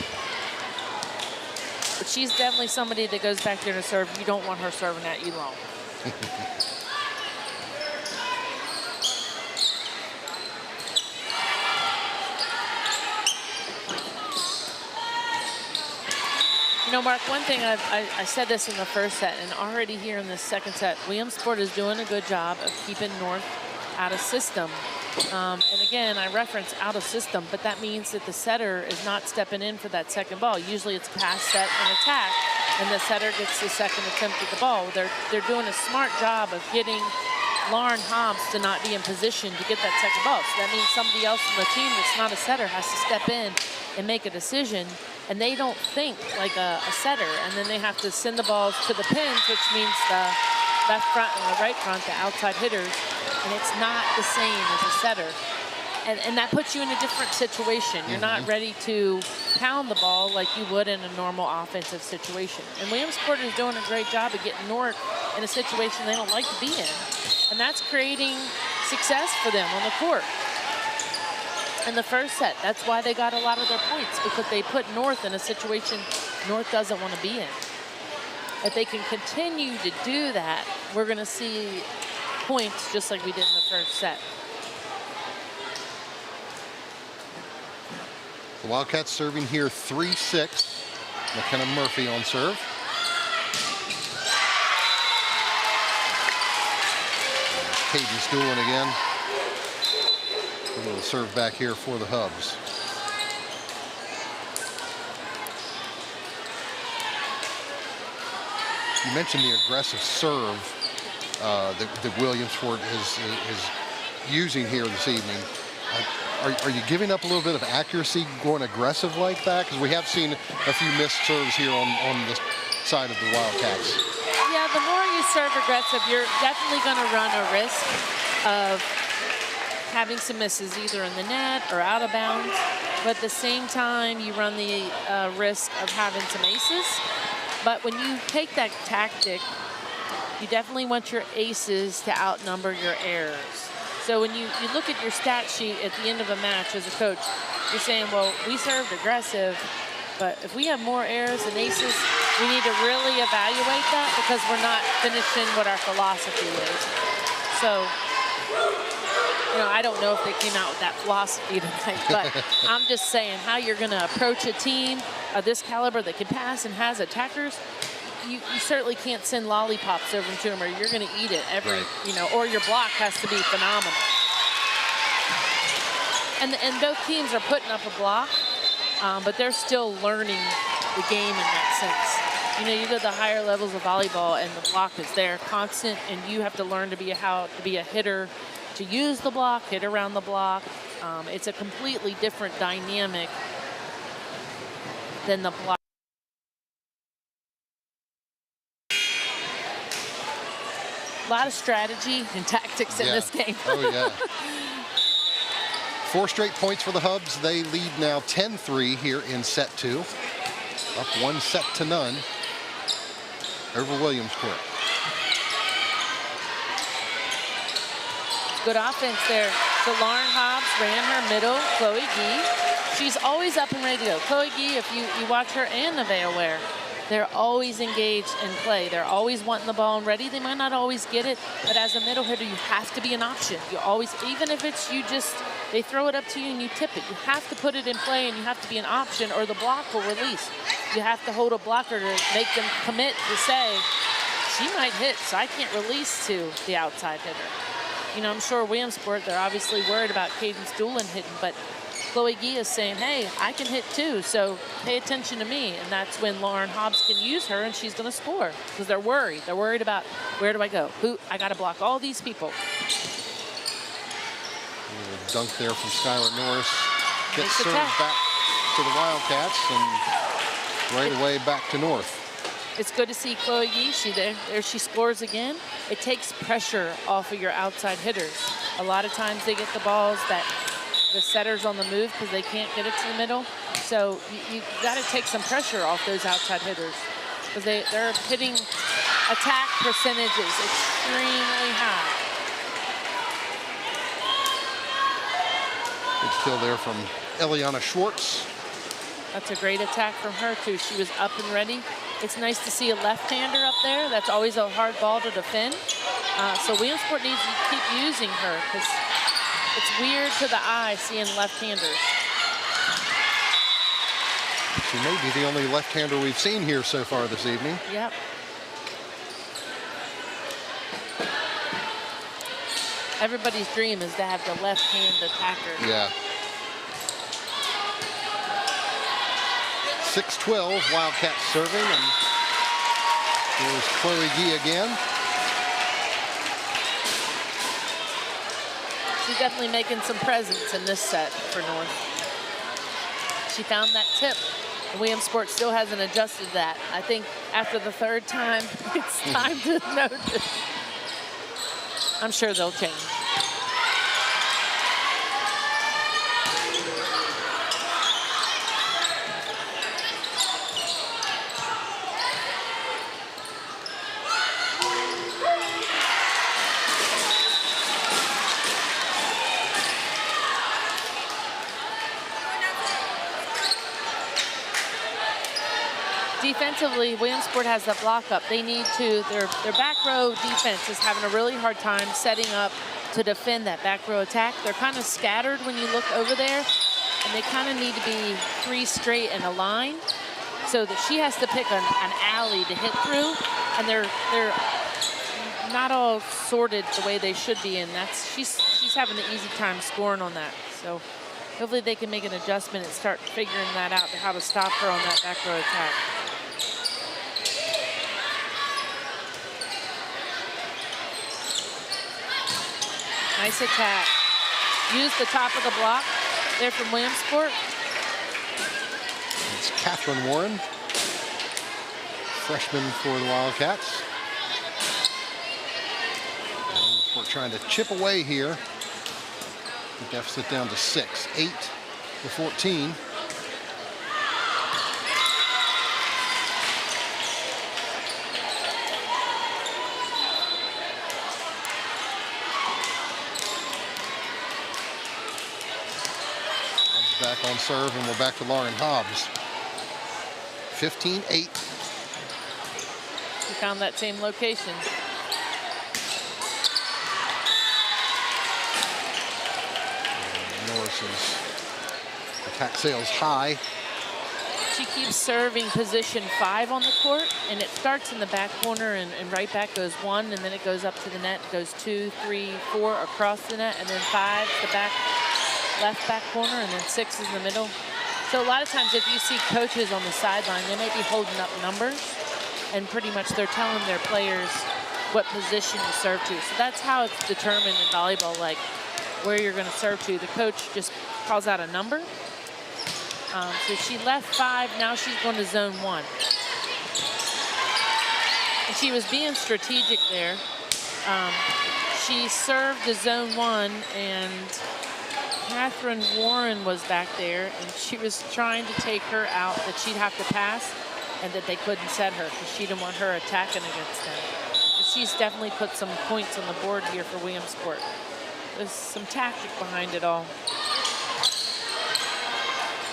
But she's definitely somebody that goes back there to serve. You don't want her serving at you long. You know, Mark, one thing I said this in the first set, and already here in the second set, Williamsport is doing a good job of keeping North out of system. And again, I reference out of system, but that means that the setter is not stepping in for that second ball. Usually it's pass, set, and attack, and the setter gets the second attempt at the ball. They're doing a smart job of getting Lauren Hobbs to not be in position to get that second ball. So that means somebody else on the team that's not a setter has to step in and make a decision, and they don't think like a setter, and then they have to send the balls to the pins, which means the left front and the right front, the outside hitters, and it's not the same as a setter. And that puts you in a different situation. You're not ready to pound the ball like you would in a normal offensive situation. And Williamsport is doing a great job of getting North in a situation they don't like to be in. And that's creating success for them on the court. In the first set, that's why they got a lot of their points, because they put North in a situation North doesn't want to be in. If they can continue to do that, we're going to see points just like we did in the first set. The Wildcats serving here 3-6. McKenna Murphy on serve. Katie Stuhlin again. A little serve back here for the Hubs. You mentioned the aggressive serve that Williamsport is using here this evening. Are you giving up a little bit of accuracy going aggressive like that? Because we have seen a few missed serves here on the side of the Wildcats. Yeah, the more you serve aggressive, you're definitely going to run a risk of having some misses either in the net or out of bounds. But at the same time, you run the risk of having some aces. But when you take that tactic, you definitely want your aces to outnumber your errors. So when you look at your stat sheet at the end of a match as a coach, you're saying, well, we served aggressive, but if we have more errors than aces, we need to really evaluate that, because we're not finishing what our philosophy is. So, you know, I don't know if they came out with that philosophy tonight, but I'm just saying how you're going to approach a team of this caliber that can pass and has attackers. You certainly can't send lollipops over to them, or you're going to eat it every, you know, or your block has to be phenomenal. And both teams are putting up a block, but they're still learning the game in that sense. You know, you go to the higher levels of volleyball, and the block is there constant, and you have to learn to be a hitter, to use the block, hit around the block. It's a completely different dynamic than the block. A lot of strategy and tactics in this game. Oh, yeah. 4 straight points for the Hubs. They lead now 10-3 here in set 2. Up 1-0. over Williamsport. Good offense there. So Lauren Hobbs ran her middle. Chloe Gee, she's always up and ready to go. Chloe Gee, if you watch her and Nevaeh Ware, they're always engaged in play. They're always wanting the ball and ready. They might not always get it, but as a middle hitter, you have to be an option. You always, even if it's you just, they throw it up to you and you tip it. You have to put it in play and you have to be an option or the block will release. You have to hold a blocker to make them commit to say, she might hit, so I can't release to the outside hitter. You know, I'm sure Williamsport, they're obviously worried about Cadence Doolin hitting, but Chloe Gee is saying, hey, I can hit too, so pay attention to me. And that's when Lauren Hobbs can use her and she's gonna score because they're worried. They're worried about where do I go? I gotta block all these people. Dunk there from Skylar Norris. Gets Nice served attack. back to the Wildcats and right away back to North. It's good to see Chloe Gee. There she scores again. It takes pressure off of your outside hitters. A lot of times they get the balls that the setter's on the move because they can't get it to the middle. So you got to take some pressure off those outside hitters because they're hitting attack percentages extremely high. Good steal there from Eliana Schwartz. That's a great attack from her too. She was up and ready. It's nice to see a left-hander up there. That's always a hard ball to defend. So Williamsport needs to keep using her because it's weird to the eye seeing left-handers. She may be the only left-hander we've seen here so far this evening. Yep. Everybody's dream is to have the left-hand attacker. Yeah. 6-12, Wildcats serving, and there's Chloe Gee again. She's definitely making some presence in this set for North. She found that tip. And Williamsport still hasn't adjusted that. I think after the third time, it's time to notice. I'm sure they'll change. Defensively, Williamsport has the block up. They need to, their back row defense is having a really hard time setting up to defend that back row attack. They're kind of scattered when you look over there, and they kind of need to be three straight and aligned so that she has to pick an alley to hit through, and they're not all sorted the way they should be, and she's having an easy time scoring on that. So hopefully they can make an adjustment and start figuring that out, how to stop her on that back row attack. Nice attack. Use the top of the block there from Williamsport. It's Catherine Warren, freshman for the Wildcats. And we're trying to chip away here. The deficit down to 6, 8-14. Back on serve, and we're back to Lauren Hobbs. 15-8. She found that same location. Norris's attack sails high. She keeps serving position 5 on the court, and it starts in the back corner, and right back goes 1, and then it goes up to the net, goes 2, 3, 4 across the net, and then 5 the back left back corner, and then 6 is in the middle. So a lot of times if you see coaches on the sideline, they may be holding up numbers, and pretty much they're telling their players what position to serve to. So that's how it's determined in volleyball, like where you're going to serve to. The coach just calls out a number. So she left 5, now she's going to zone 1. And she was being strategic there. She served the zone 1, and Catherine Warren was back there, and she was trying to take her out that she'd have to pass. and that they couldn't set her because she didn't want her attacking against them. But she's definitely put some points on the board here for Williamsport. There's some tactic behind it all.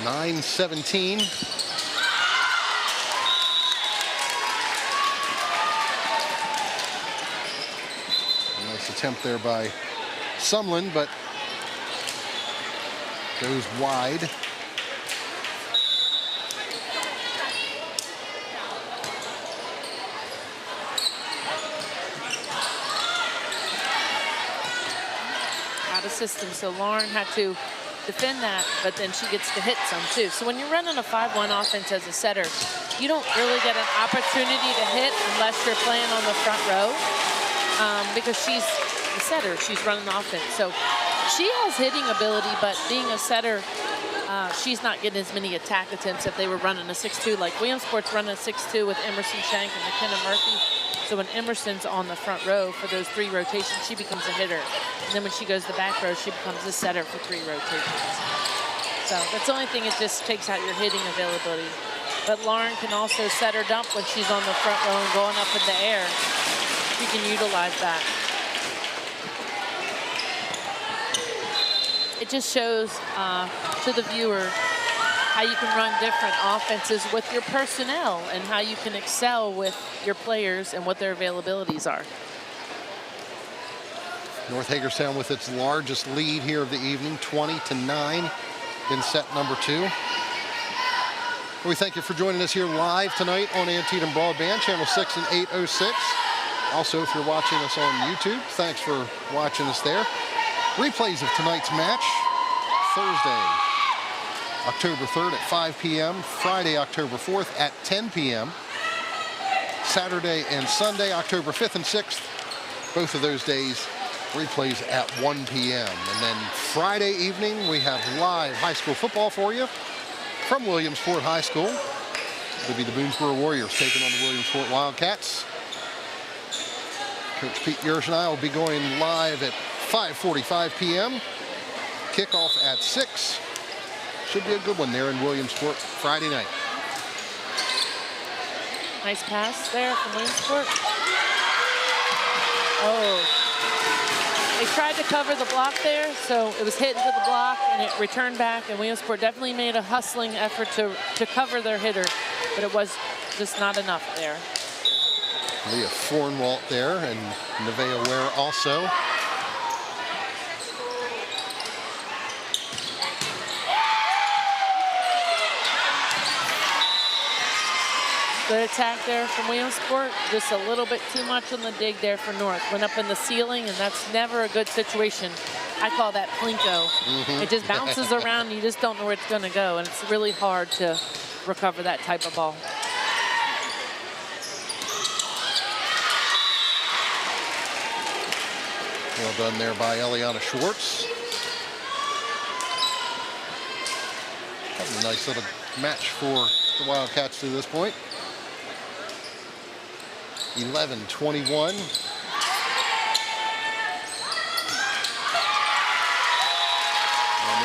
9-17. Nice attempt there by Sumlin, but goes wide. Out of system, so Lauren had to defend that, but then she gets to hit some too. So when you're running a 5-1 offense as a setter, you don't really get an opportunity to hit unless you're playing on the front row, because she's the setter, she's running the offense. So she has hitting ability, but being a setter, she's not getting as many attack attempts if they were running a 6-2. Like Williamsport's running a 6-2 with Emerson Shank and McKenna Murphy. So when Emerson's on the front row for those 3 rotations, she becomes a hitter. And then when she goes to the back row, she becomes a setter for 3 rotations. So that's the only thing, it just takes out your hitting availability. But Lauren can also set her dump when she's on the front row and going up in the air. She can utilize that. It just shows to the viewer how you can run different offenses with your personnel and how you can excel with your players and what their availabilities are. North Hagerstown with its largest lead here of the evening, 20-9 in set number 2. We thank you for joining us here live tonight on Antietam Broadband, channel 6 and 806. Also, if you're watching us on YouTube, thanks for watching us there. Replays of tonight's match, Thursday, October 3rd at 5 p.m., Friday, October 4th at 10 p.m., Saturday and Sunday, October 5th and 6th, both of those days, replays at 1 p.m. And then Friday evening, we have live high school football for you from Williamsport High School. It'll be the Boonesboro Warriors taking on the Williamsport Wildcats. Coach Pete Yersh and I will be going live at 5:45 p.m. Kickoff at 6. Should be a good one there in Williamsport Friday night. Nice pass there from Williamsport. Oh. They tried to cover the block there, so it was hit into the block and it returned back, and Williamsport definitely made a hustling effort to cover their hitter, but it was just not enough there. Leah Fornwalt there, and Nevaeh Ware also. Good attack there from Williamsport. Just a little bit too much on the dig there for North. Went up in the ceiling, and that's never a good situation. I call that plinko. It just bounces around. You just don't know where it's going to go, and it's really hard to recover that type of ball. Well done there by Eliana Schwartz. Having a nice little match for the Wildcats to this point. 11-21. And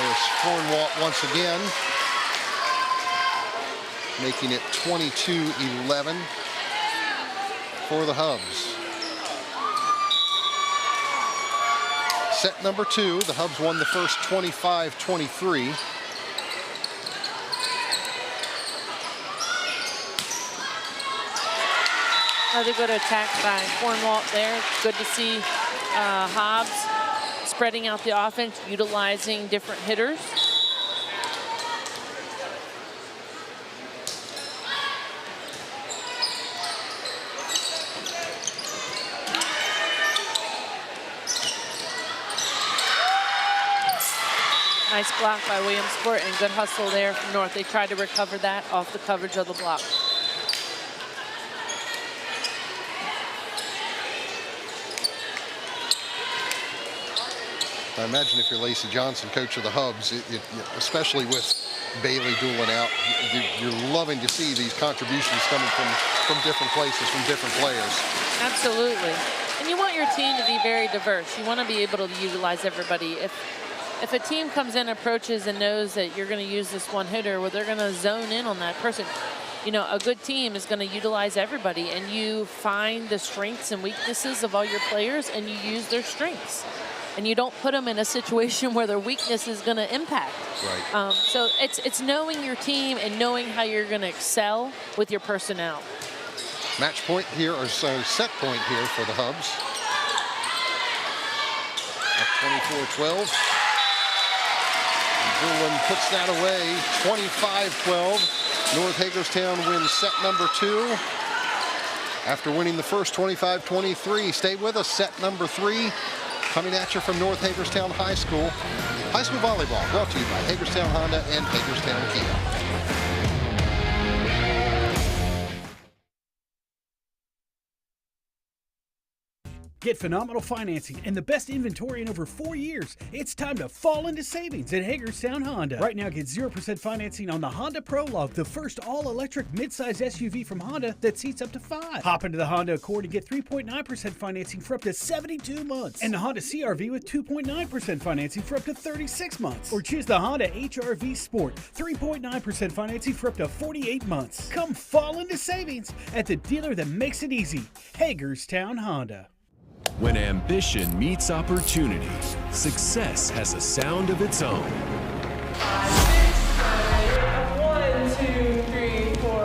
there's Fornwalt once again, making it 22-11 for the Hubs. Set number 2, the Hubs won the first 25-23. Another good attack by Fornwalt there. Good to see Hobbs spreading out the offense, utilizing different hitters. Nice block by Williamsport and good hustle there from North. They tried to recover that off the coverage of the block. I imagine if you're Lacey Johnson, coach of the Hubs, especially with Bailey dueling out, you're loving to see these contributions coming from different places, from different players. Absolutely. And you want your team to be very diverse. You want to be able to utilize everybody. If a team comes in, approaches, and knows that you're going to use this one hitter, well, they're going to zone in on that person. you know, a good team is going to utilize everybody, and you find the strengths and weaknesses of all your players, and you use their strengths. And you don't put them in a situation where their weakness is going to impact. Right. So it's knowing your team and knowing how you're going to excel with your personnel. Match point here, or so set point here for the Hubs. Up 24-12. Boolein puts that away, 25-12. North Hagerstown wins set number 2. After winning the first 25-23, stay with us, set number 3. Coming at you from North Hagerstown High School. High school volleyball brought to you by Hagerstown Honda and Hagerstown Kia. Get phenomenal financing and the best inventory in over 4 years. It's time to fall into savings at Hagerstown Honda. Right now, get 0% financing on the Honda Prologue, the first all-electric midsize SUV from Honda that seats up to 5. Hop into the Honda Accord and get 3.9% financing for up to 72 months. And the Honda CR-V with 2.9% financing for up to 36 months. Or choose the Honda HR-V Sport, 3.9% financing for up to 48 months. Come fall into savings at the dealer that makes it easy, Hagerstown Honda. When ambition meets opportunity, success has a sound of its own. 1, 2, 3, 4.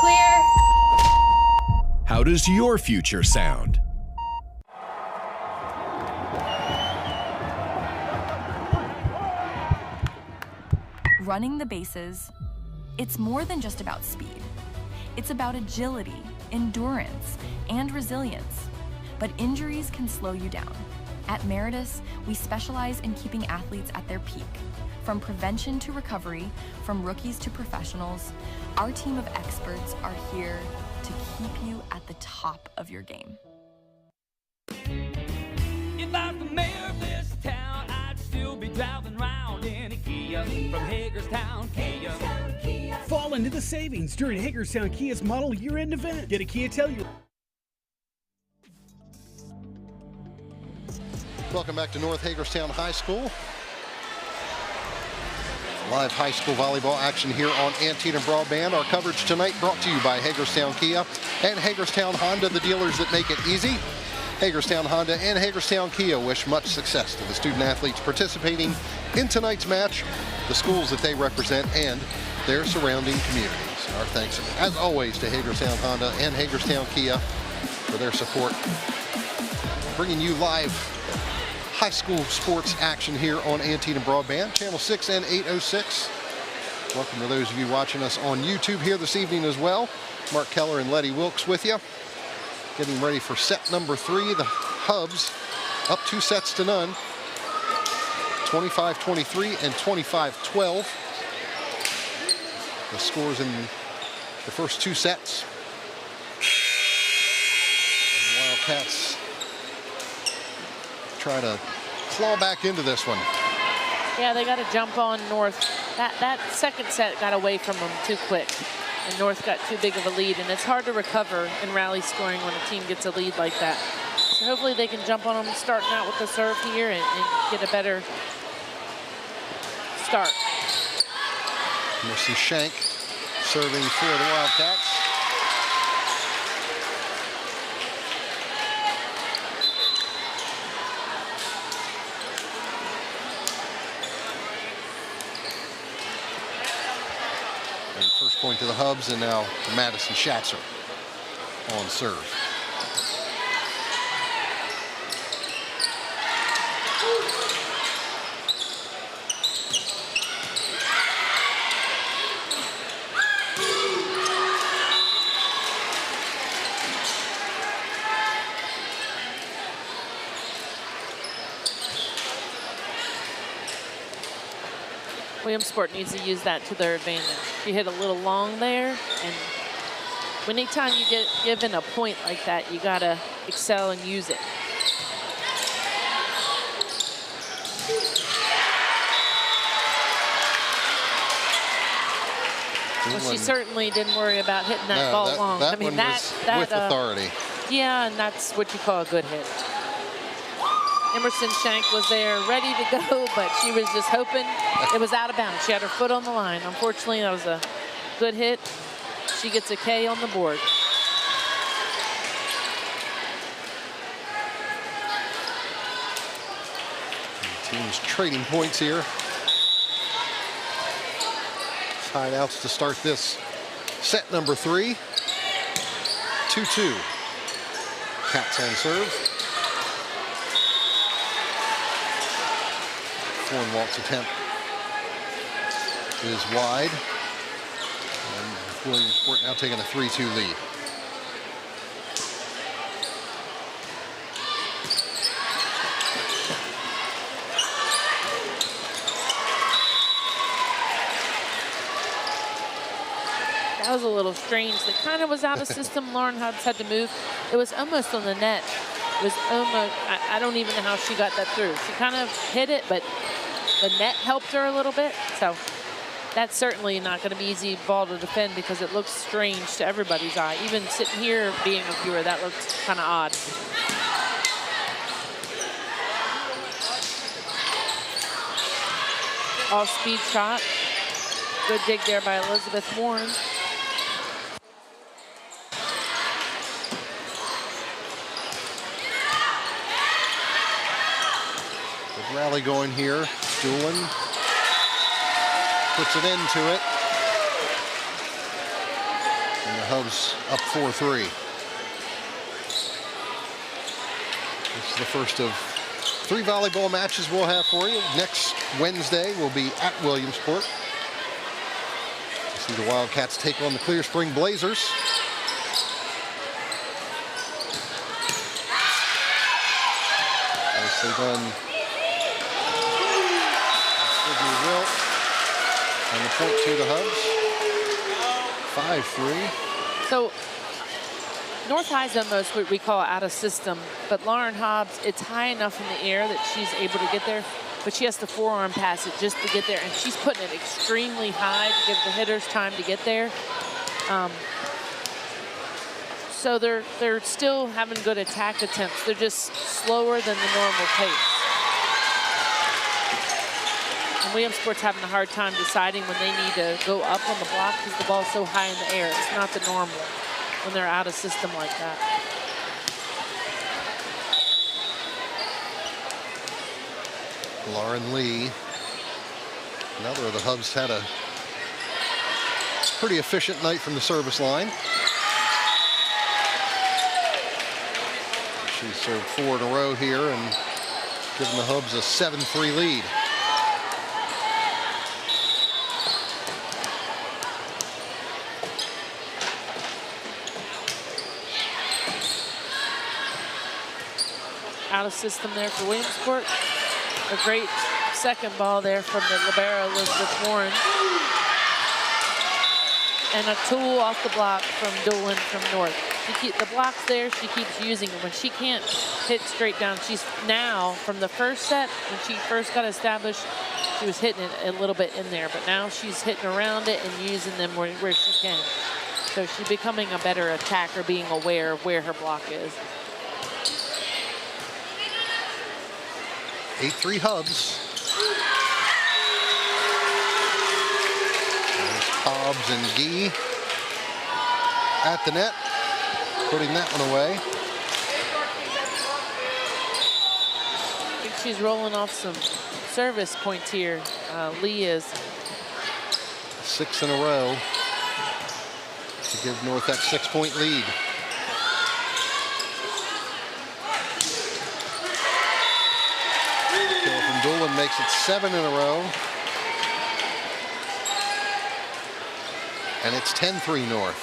Clear. How does your future sound? Running the bases, it's more than just about speed. It's about agility, endurance, and resilience. But injuries can slow you down. At Meritus, we specialize in keeping athletes at their peak. From prevention to recovery, from rookies to professionals, our team of experts are here to keep you at the top of your game. If I'm the mayor of this town, I'd still be driving around in a Kia from Hagerstown, Kia. Fall into the savings during Hagerstown Kia's model year-end event. Get a Kia Telluride. Welcome back to North Hagerstown High School. Live high school volleyball action here on Antietam Broadband. Our coverage tonight brought to you by Hagerstown Kia and Hagerstown Honda, the dealers that make it easy. Hagerstown Honda and Hagerstown Kia wish much success to the student athletes participating in tonight's match, the schools that they represent, and their surrounding communities. Our thanks, as always, to Hagerstown Honda and Hagerstown Kia for their support. Bringing you live high school sports action here on Antietam Broadband, Channel 6 and 806. Welcome to those of you watching us on YouTube here this evening as well. Mark Keller and Letty Wilkes with you. Getting ready for set number 3. The Hubs up 2-0, 25-23 and 25-12. The scores in the first 2 sets. And Wildcats try to claw back into this one. Yeah, they got to jump on North. That second set got away from them too quick. And North got too big of a lead, and it's hard to recover in rally scoring when a team gets a lead like that. So hopefully they can jump on them starting out with the serve here and get a better start. Mercy Shank serving for the Wildcats. First point to the Hubs, and now Madison Schatzer on serve. Williamsport needs to use that to their advantage. You hit a little long there, and anytime you get given a point like that, you gotta excel and use it. Well, she certainly didn't worry about hitting that ball long. That I mean, one that was with authority. Yeah, and that's what you call a good hit. Emerson Shank was there ready to go, but she was just hoping it was out of bounds. She had her foot on the line. Unfortunately, that was a good hit. She gets a K on the board. Teams trading points here. Timeouts to start this set number 3. 2-2. Cats on serve. Thornwalt's attempt is wide. And Williamsport now taking a 3-2 lead. That was a little strange. That kind of was out of system. Lauren Hobbs had to move. It was almost on the net. It was almost, I don't even know how she got that through. She kind of hit it, but the net helped her a little bit. So that's certainly not going to be easy ball to defend because it looks strange to everybody's eye. Even sitting here being a viewer, that looked kind of odd. All-speed shot. Good dig there by Elizabeth Warren. Rally going here. Doolin puts it into it. And the Hubs up 4-3. This is the first of 3 volleyball matches we'll have for you. Next Wednesday we'll be at Williamsport. See the Wildcats take on the Clear Spring Blazers. Nicely done. And the point to the Hubs. 5-3. So North High's almost what we call out of system, but Lauren Hobbs, it's high enough in the air that she's able to get there, but she has to forearm pass it just to get there, and she's putting it extremely high to give the hitters time to get there. So they're still having good attack attempts. They're just slower than the normal pace. And Williamsport's having a hard time deciding when they need to go up on the block because the ball's so high in the air. It's not the normal when they're out of system like that. Lauren Lee. Another of the Hubs had a pretty efficient night from the service line. She served 4 in a row here and giving the Hubs a 7-3 lead. Out of system there for Williamsport. A great second ball there from the libero, Elizabeth Warren. And a tool off the block from Doolin from North. The block's there, she keeps using it. When she can't hit straight down, she's now, from the first set, when she first got established, she was hitting it a little bit in there, but now she's hitting around it and using them where she can. So she's becoming a better attacker, being aware of where her block is. 8-3 Hubs. There's Hobbs and Gee at the net, putting that one away. I think she's rolling off some service points here. Lee is. 6 in a row to give North that 6-point lead. Doolin makes it 7 in a row. And it's 10-3 North.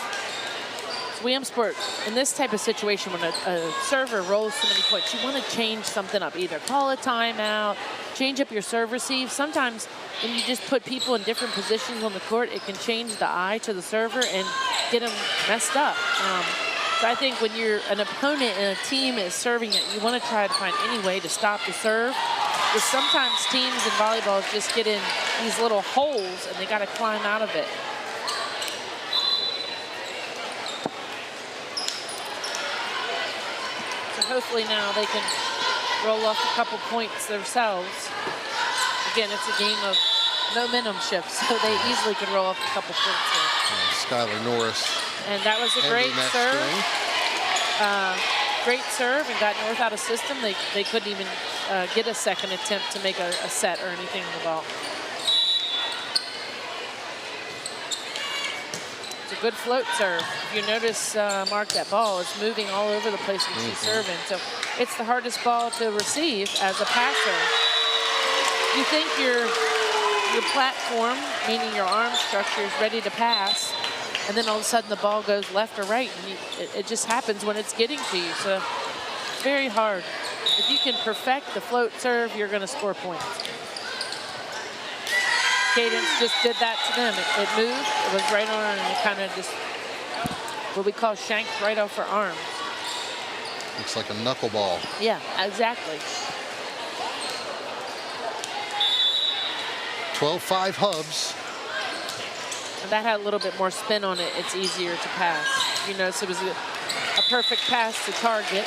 So Williamsport, in this type of situation, when a server rolls so many points, you want to change something up. Either call a timeout, change up your serve receive. Sometimes when you just put people in different positions on the court, it can change the eye to the server and get them messed up. So I think when you're an opponent and a team is serving it, you want to try to find any way to stop the serve. Because sometimes teams in volleyball just get in these little holes and they got to climb out of it. hopefully now they can roll off a couple points themselves. Again, it's a game of momentum shifts, so they easily could roll off a couple points here. Skylar Norris. And that was a great serve. Great serve, and got North out of system. They couldn't even get a second attempt to make a set or anything on the ball. It's a good float serve. If you notice, Mark, that ball is moving all over the place when she's serving. So it's the hardest ball to receive as a passer. You think your platform, meaning your arm structure, is ready to pass, and then all of a sudden the ball goes left or right, and it just happens when it's getting to you. So it's very hard. If you can perfect the float serve, you're going to score points. Cadence just did that to them. It moved, it was right on, and it kind of just, what we call shanked right off her arm. Looks like a knuckleball. Yeah, exactly. 12-5 Hubs. And that had a little bit more spin on it. It's easier to pass. You notice it was a perfect pass to target.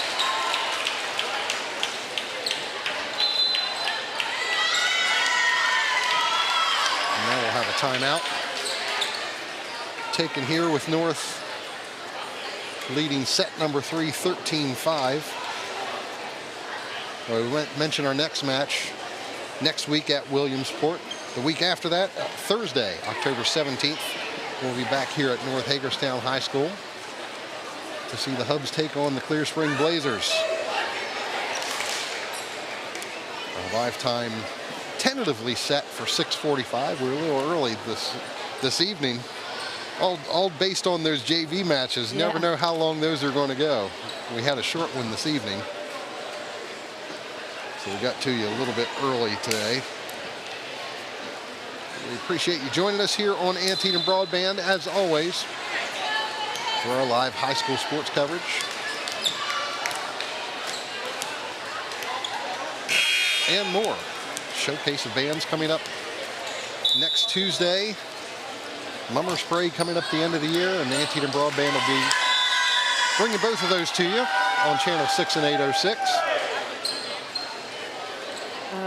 And now we'll have a timeout. Taken here with North leading set number 3, 13-5. We mentioned our next match next week at Williamsport. The week after that, Thursday, October 17th, we'll be back here at North Hagerstown High School to see the Hubs take on the Clear Spring Blazers. Our live time tentatively set for 6:45. We're a little early this evening. All based on those JV matches. Yeah. Never know how long those are going to go. We had a short one this evening, so we got to you a little bit early today. We appreciate you joining us here on Antietam Broadband, as always, for our live high school sports coverage. And more. Showcase of bands coming up next Tuesday. Mummer Spray coming up the end of the year, and Antietam Broadband will be bringing both of those to you on channel 6 and 806.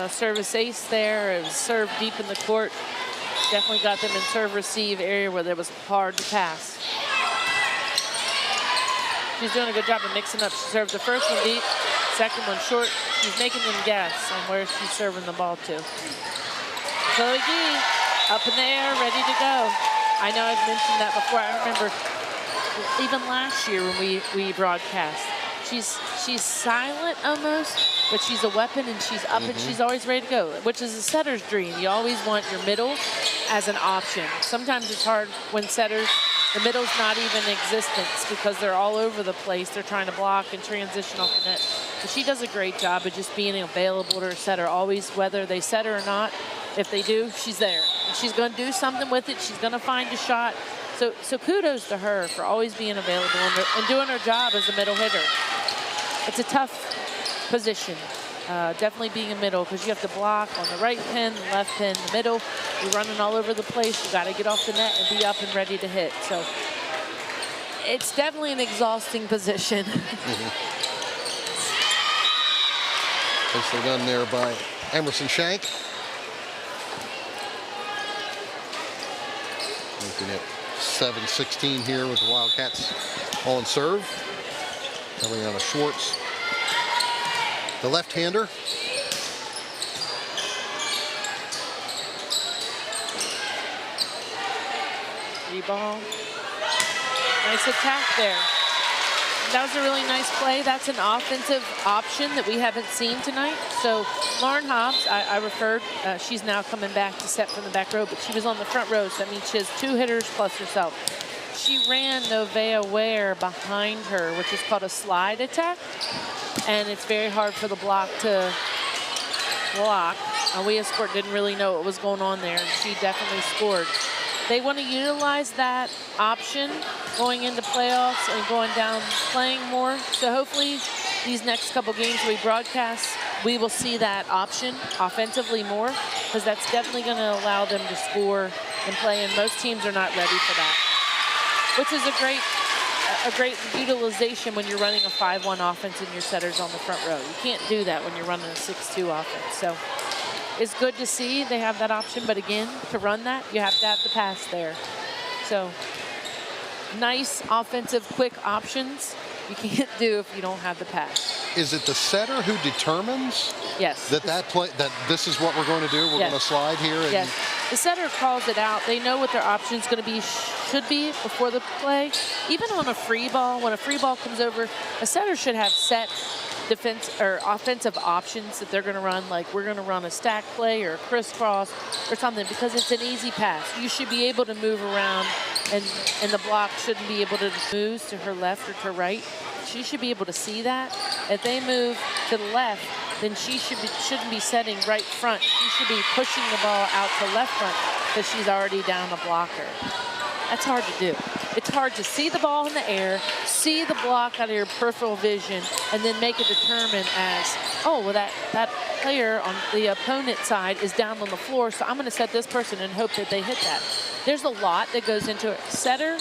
Service ace there. It was served deep in the court. Definitely got them in serve-receive area where it was hard to pass. She's doing a good job of mixing up. She served the first one deep, second one short. She's making them guess on where she's serving the ball to. Chloe Gee, up in the air, ready to go. I know I've mentioned that before. I remember even last year when we broadcast. She's silent almost, but she's a weapon, and she's up and she's always ready to go, which is a setter's dream. You always want your middle as an option. Sometimes it's hard when setters, the middle's not even in existence because they're all over the place. They're trying to block and transition off the net. But she does a great job of just being available to her setter, always, whether they set her or not. If they do, she's there. And she's going to do something with it. She's going to find a shot. So kudos to her for always being available and doing her job as a middle hitter. It's a tough position, definitely being a middle, because you have to block on the right pin, the left pin, the middle. You're running all over the place. You got to get off the net and be up and ready to hit. So it's definitely an exhausting position. Nicely done there by Emerson Shank. Making it 7-16 here with the Wildcats on serve. Coming out of Schwartz. The left-hander. Ball. Nice attack there. That was a really nice play. That's an offensive option that we haven't seen tonight. So Lauren Hobbs, I referred, she's now coming back to set from the back row, but she was on the front row, so that means she has 2 hitters plus herself. She ran Novea Ware behind her, which is called a slide attack, and it's very hard for the block to block. Williamsport didn't really know what was going on there, and she definitely scored. They want to utilize that option going into playoffs and going down playing more. So hopefully these next couple games we broadcast, we will see that option offensively more, because that's definitely going to allow them to score and play, and most teams are not ready for that, which is a great a great utilization when you're running a 5-1 offense and your setter's on the front row. You can't do that when you're running a 6-2 offense. So it's good to see they have that option, but again, to run that, you have to have the pass there. So nice offensive quick options you can't do if you don't have the pass. Is it the setter who determines yes that this is what we're going to do? We're going to slide here. And yes, the setter calls it out. They know what their option's going to be, should be before the play. Even on a free ball, when a free ball comes over, a setter should have set defense or offensive options that they're going to run. Like we're going to run a stack play or a crisscross or something because it's an easy pass. You should be able to move around, and the block shouldn't be able to move to her left or to right. She should be able to see that. If they move to the left, then she shouldn't be setting right front. She should be pushing the ball out to left front because she's already down a blocker. That's hard to do. It's hard to see the ball in the air, see the block out of your peripheral vision, and then make it determine as, oh, well, that player on the opponent side is down on the floor, so I'm going to set this person and hope that they hit that. There's a lot that goes into it. Setter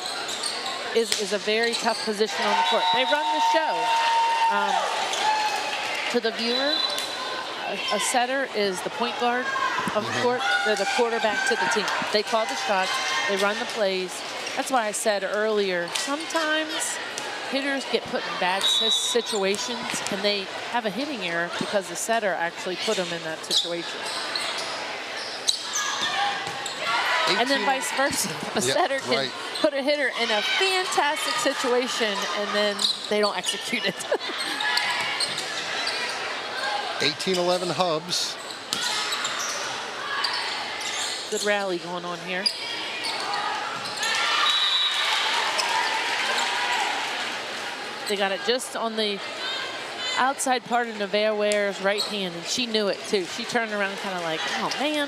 is a very tough position on the court. They run the show. To the viewer, a setter is the point guard of the court. They're the quarterback to the team. They call the shots. They run the plays. That's why I said earlier, sometimes hitters get put in bad situations and they have a hitting error because the setter actually put them in that situation. And then vice versa. A setter can put a hitter in a fantastic situation and then they don't execute it. 18-11 Hubs. Good rally going on here. They got it just on the outside part of Nevaeh Ware's right hand, and she knew it too. She turned around kind of like, oh man.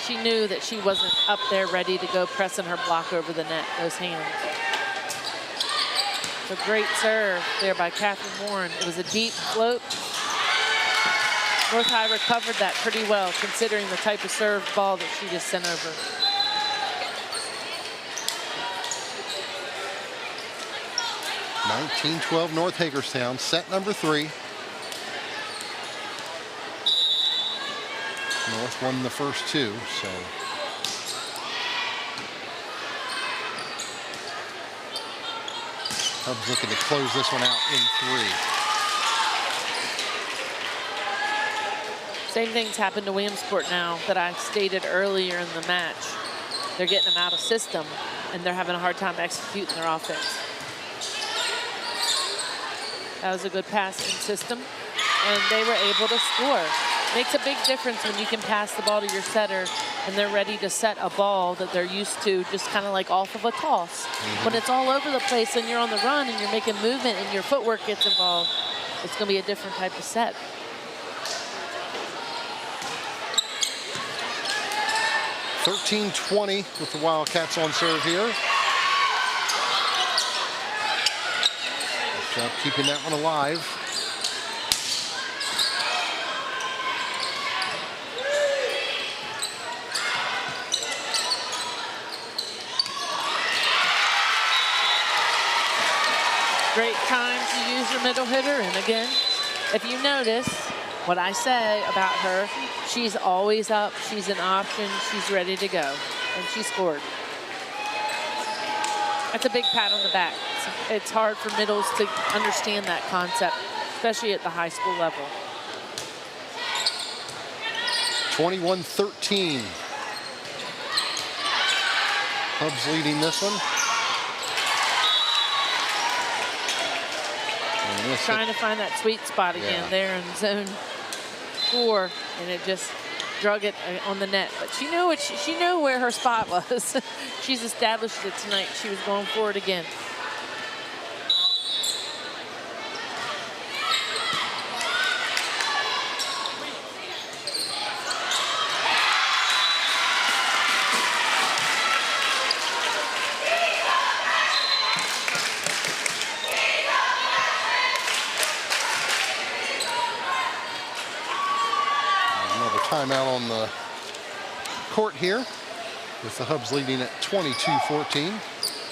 She knew that she wasn't up there ready to go pressing her block over the net, those hands. A great serve there by Catherine Warren. It was a deep float. North High recovered that pretty well, considering the type of serve ball that she just sent over. (19-12) North Hagerstown, set number 3. North won the first 2, so. Hubs looking to close this one out in 3. Same things happened to Williamsport now that I stated earlier in the match. They're getting them out of system, and they're having a hard time executing their offense. That was a good pass in system, and they were able to score. Makes a big difference when you can pass the ball to your setter and they're ready to set a ball that they're used to, just kind of like off of a toss. When it's all over the place and you're on the run and you're making movement and your footwork gets involved, it's going to be a different type of set. (13-20) with the Wildcats on serve here. Nice job keeping that one alive. Great time to use your middle hitter. And again, if you notice what I say about her, she's always up, she's an option, she's ready to go. And she scored. That's a big pat on the back. It's hard for middles to understand that concept, especially at the high school level. 21-13. Hubs leading this one. Trying to find that sweet spot again there in zone 4, and it just drug it on the net. But she knew she knew where her spot was. She's established it tonight. She was going for it again. Timeout on the court here with the Hubs leading at 22-14.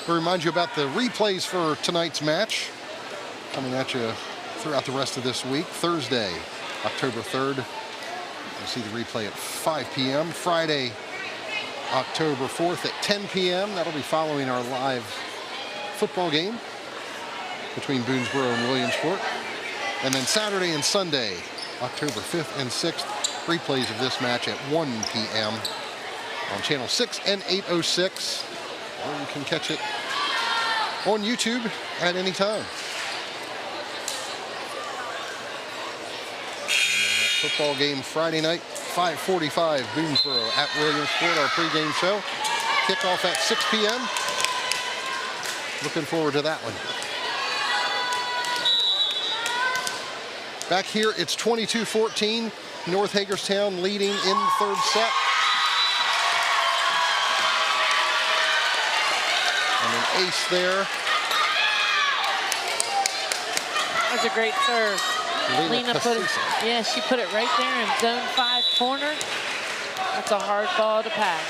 We'll remind you about the replays for tonight's match coming at you throughout the rest of this week. Thursday, October 3rd. You'll see the replay at 5 p.m. Friday, October 4th at 10 p.m. That'll be following our live football game between Boonesboro and Williamsport. And then Saturday and Sunday, October 5th and 6th, replays of this match at 1 p.m. on Channel 6 and 806. Or you can catch it on YouTube at any time. Football game Friday night, 5:45, Boonesboro at Williamsport, our pregame show. Kickoff at 6 p.m. Looking forward to that one. Back here, it's 22-14. North Hagerstown leading in the third set. And an ace there. That's a great serve. Lena put it, yeah, she put it right there in zone 5 corner. That's a hard ball to pass.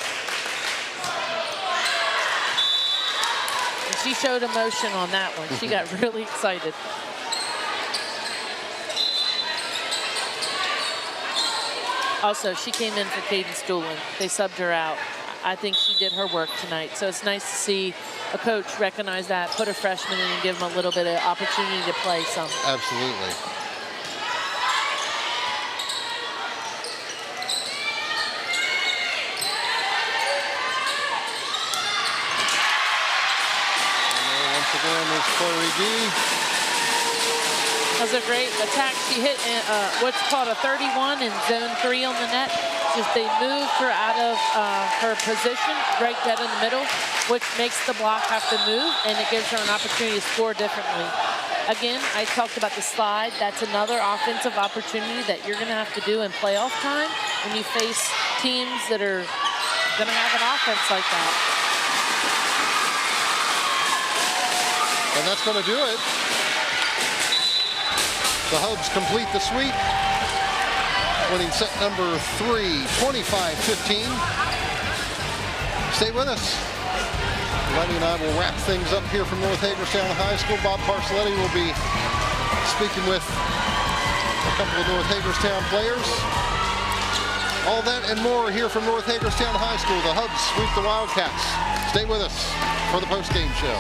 And she showed emotion on that one. She got really excited. Also, she came in for Cadence Doolin. They subbed her out. I think she did her work tonight. So it's nice to see a coach recognize that, put a freshman in and give them a little bit of opportunity to play some. Absolutely. Chloe G. That was a great attack. She hit what's called a 31 in zone 3 on the net. Just they moved her out of her position right dead in the middle, which makes the block have to move, and it gives her an opportunity to score differently. Again, I talked about the slide. That's another offensive opportunity that you're going to have to do in playoff time when you face teams that are going to have an offense like that. And that's going to do it. The Hubs complete the sweep, winning set number 3, 25-15. Stay with us. Lenny and I will wrap things up here from North Hagerstown High School. Bob Parcelletti will be speaking with a couple of North Hagerstown players. All that and more here from North Hagerstown High School. The Hubs sweep the Wildcats. Stay with us for the post-game show.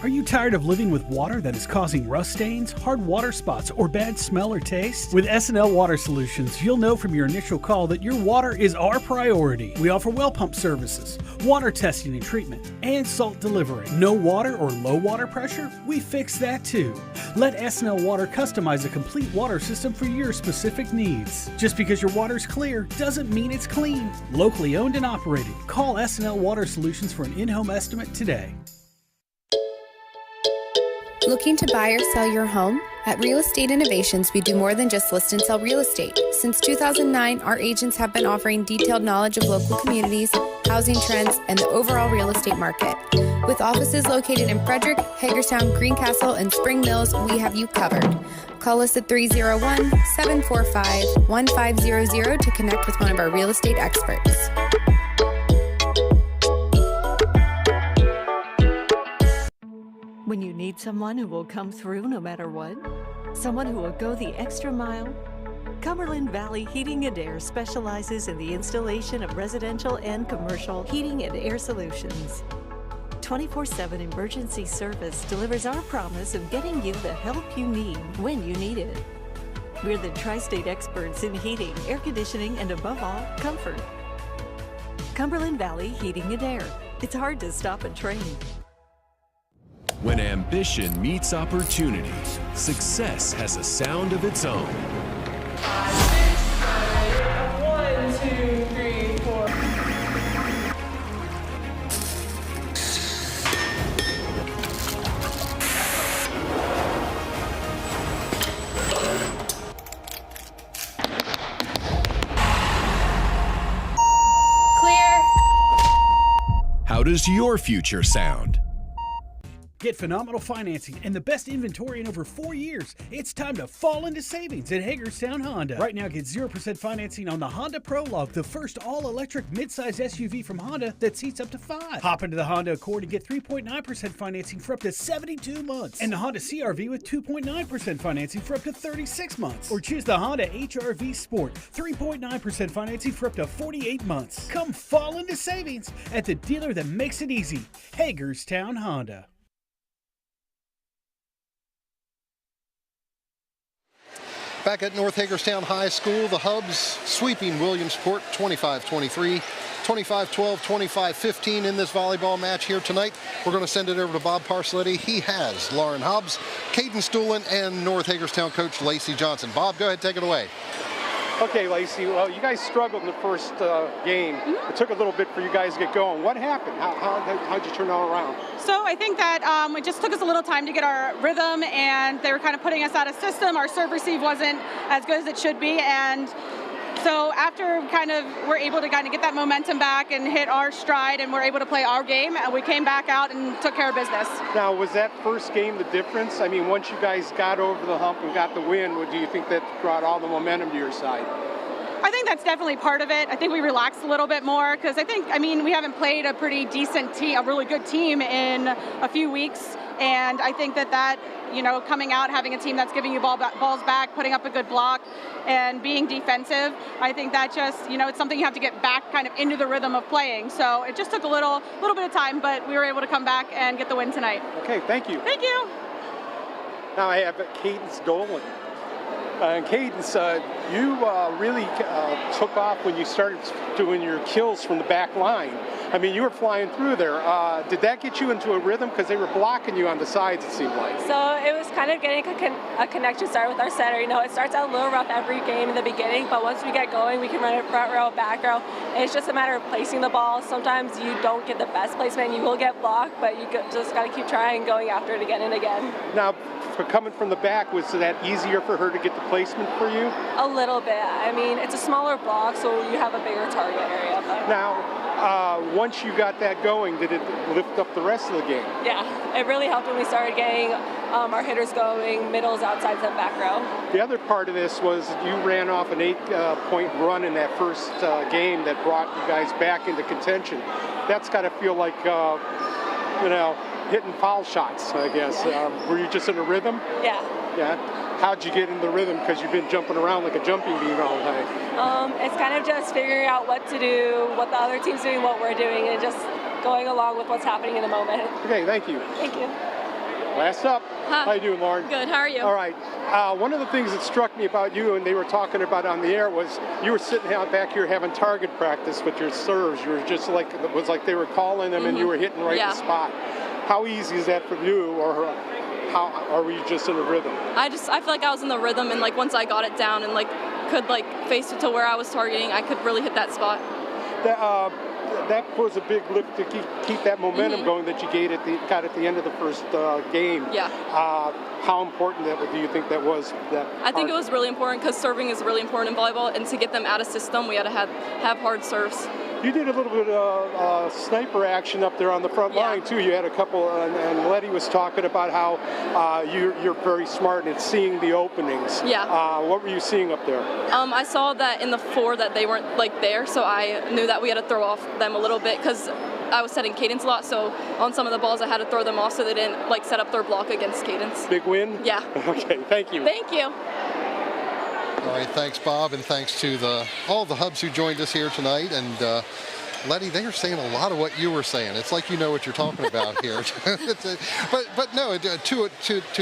Are you tired of living with water that is causing rust stains, hard water spots, or bad smell or taste? With S&L Water Solutions, you'll know from your initial call that your water is our priority. We offer well pump services, water testing and treatment, and salt delivery. No water or low water pressure? We fix that too. Let S&L Water customize a complete water system for your specific needs. Just because your water's clear doesn't mean it's clean. Locally owned and operated. Call S&L Water Solutions for an in-home estimate today. Looking to buy or sell your home? At Real Estate Innovations, we do more than just list and sell real estate. Since 2009, our agents have been offering detailed knowledge of local communities, housing trends, and the overall real estate market. With offices located in Frederick, Hagerstown, Greencastle, and Spring Mills, we have you covered. Call us at 301-745-1500 to connect with one of our real estate experts. When you need someone who will come through no matter what, someone who will go the extra mile, Cumberland Valley Heating and Air specializes in the installation of residential and commercial heating and air solutions. 24/7 emergency service delivers our promise of getting you the help you need when you need it. We're the tri-state experts in heating, air conditioning, and above all, comfort. Cumberland Valley Heating and Air. It's hard to stop a train. When ambition meets opportunity, success has a sound of its own. 1, 2, 3, 4. How does your future sound? Get phenomenal financing and the best inventory in over 4 years. It's time to fall into savings at Hagerstown Honda. Right now, get 0% financing on the Honda Prologue, the first all-electric midsize SUV from Honda that seats up to 5. Hop into the Honda Accord and get 3.9% financing for up to 72 months. And the Honda CR-V with 2.9% financing for up to 36 months. Or choose the Honda HR-V Sport, 3.9% financing for up to 48 months. Come fall into savings at the dealer that makes it easy, Hagerstown Honda. Back at North Hagerstown High School, the Hubs sweeping Williamsport 25-23, 25-12, 25-15 in this volleyball match here tonight. We're going to send it over to Bob Parcelletti. He has Lauren Hobbs, Caden Stuhlen, and North Hagerstown coach Lacey Johnson. Bob, go ahead, take it away. Okay, Lacey, well, you guys struggled in the first game. It took a little bit for you guys to get going. What happened? How'd you turn all around? So I think that it just took us a little time to get our rhythm, and they were kind of putting us out of system. Our serve receive wasn't as good as it should be, and so after we're able to get that momentum back and hit our stride, and we're able to play our game, we came back out and took care of business. Now, was that first game the difference? I mean, once you guys got over the hump and got the win, do you think that brought all the momentum to your side? I think that's definitely part of it. I think we relaxed a little bit more because we haven't played a pretty decent team, a really good team in a few weeks. And I think that coming out, having a team that's giving you balls back, putting up a good block, and being defensive, I think that just, it's something you have to get back kind of into the rhythm of playing. So it just took a little bit of time, but we were able to come back and get the win tonight. Okay, thank you. Thank you. Now I have Cadence Dolan. And Cadence, you really took off when you started doing your kills from the back line. I mean, you were flying through there. Did that get you into a rhythm? Because they were blocking you on the sides, it seemed like. So it was kind of getting a connection started with our center. It starts out a little rough every game in the beginning, but once we get going, we can run it front row, back row. And it's just a matter of placing the ball. Sometimes you don't get the best placement. You will get blocked, but you just got to keep trying, going after it again and again. Now, for coming from the back, was that easier for her to get the placement for you? A little bit. I mean, it's a smaller block, so you have a bigger target area. But now, once you got that going, did it lift up the rest of the game? Yeah, it really helped when we started getting our hitters going, middles, outsides, and back row. The other part of this was you ran off an 8-point run in that first game that brought you guys back into contention. That's got to feel like, hitting foul shots, I guess. Were you just in a rhythm? Yeah. Yeah. How'd you get in the rhythm? Because you've been jumping around like a jumping bean all day. It's kind of just figuring out what to do, what the other team's doing, what we're doing, and just going along with what's happening in the moment. Okay, thank you. Thank you. Last up. Hi. How you doing, Lauren? Good. How are you? All right. One of the things that struck me about you, and they were talking about on the air, was you were sitting out back here having target practice with your serves. You were just like, it was like they were calling them and you were hitting right in the spot. How easy is that for you, or how are you just in a rhythm? I feel like I was in the rhythm, and once I got it down and could face it to where I was targeting, I could really hit that spot. That was a big lift to keep that momentum going that you got at the end of the first game. Yeah. How important do you think that was? I think it was really important because serving is really important in volleyball, and to get them out of system, we had to have hard serves. You did a little bit of sniper action up there on the front line too. You had a couple, and Letty was talking about how you're very smart in seeing the openings. Yeah. What were you seeing up there? I saw that in the four that they weren't there, so I knew that we had to throw off them a little bit because I was setting Cadence a lot. So on some of the balls, I had to throw them off so they didn't set up their block against Cadence. Big win. Yeah. Okay. Thank you. Thank you. All right, thanks, Bob, and thanks to all the Hubs who joined us here tonight. And Letty, they are saying a lot of what you were saying. It's like you know what you're talking about here. But no, to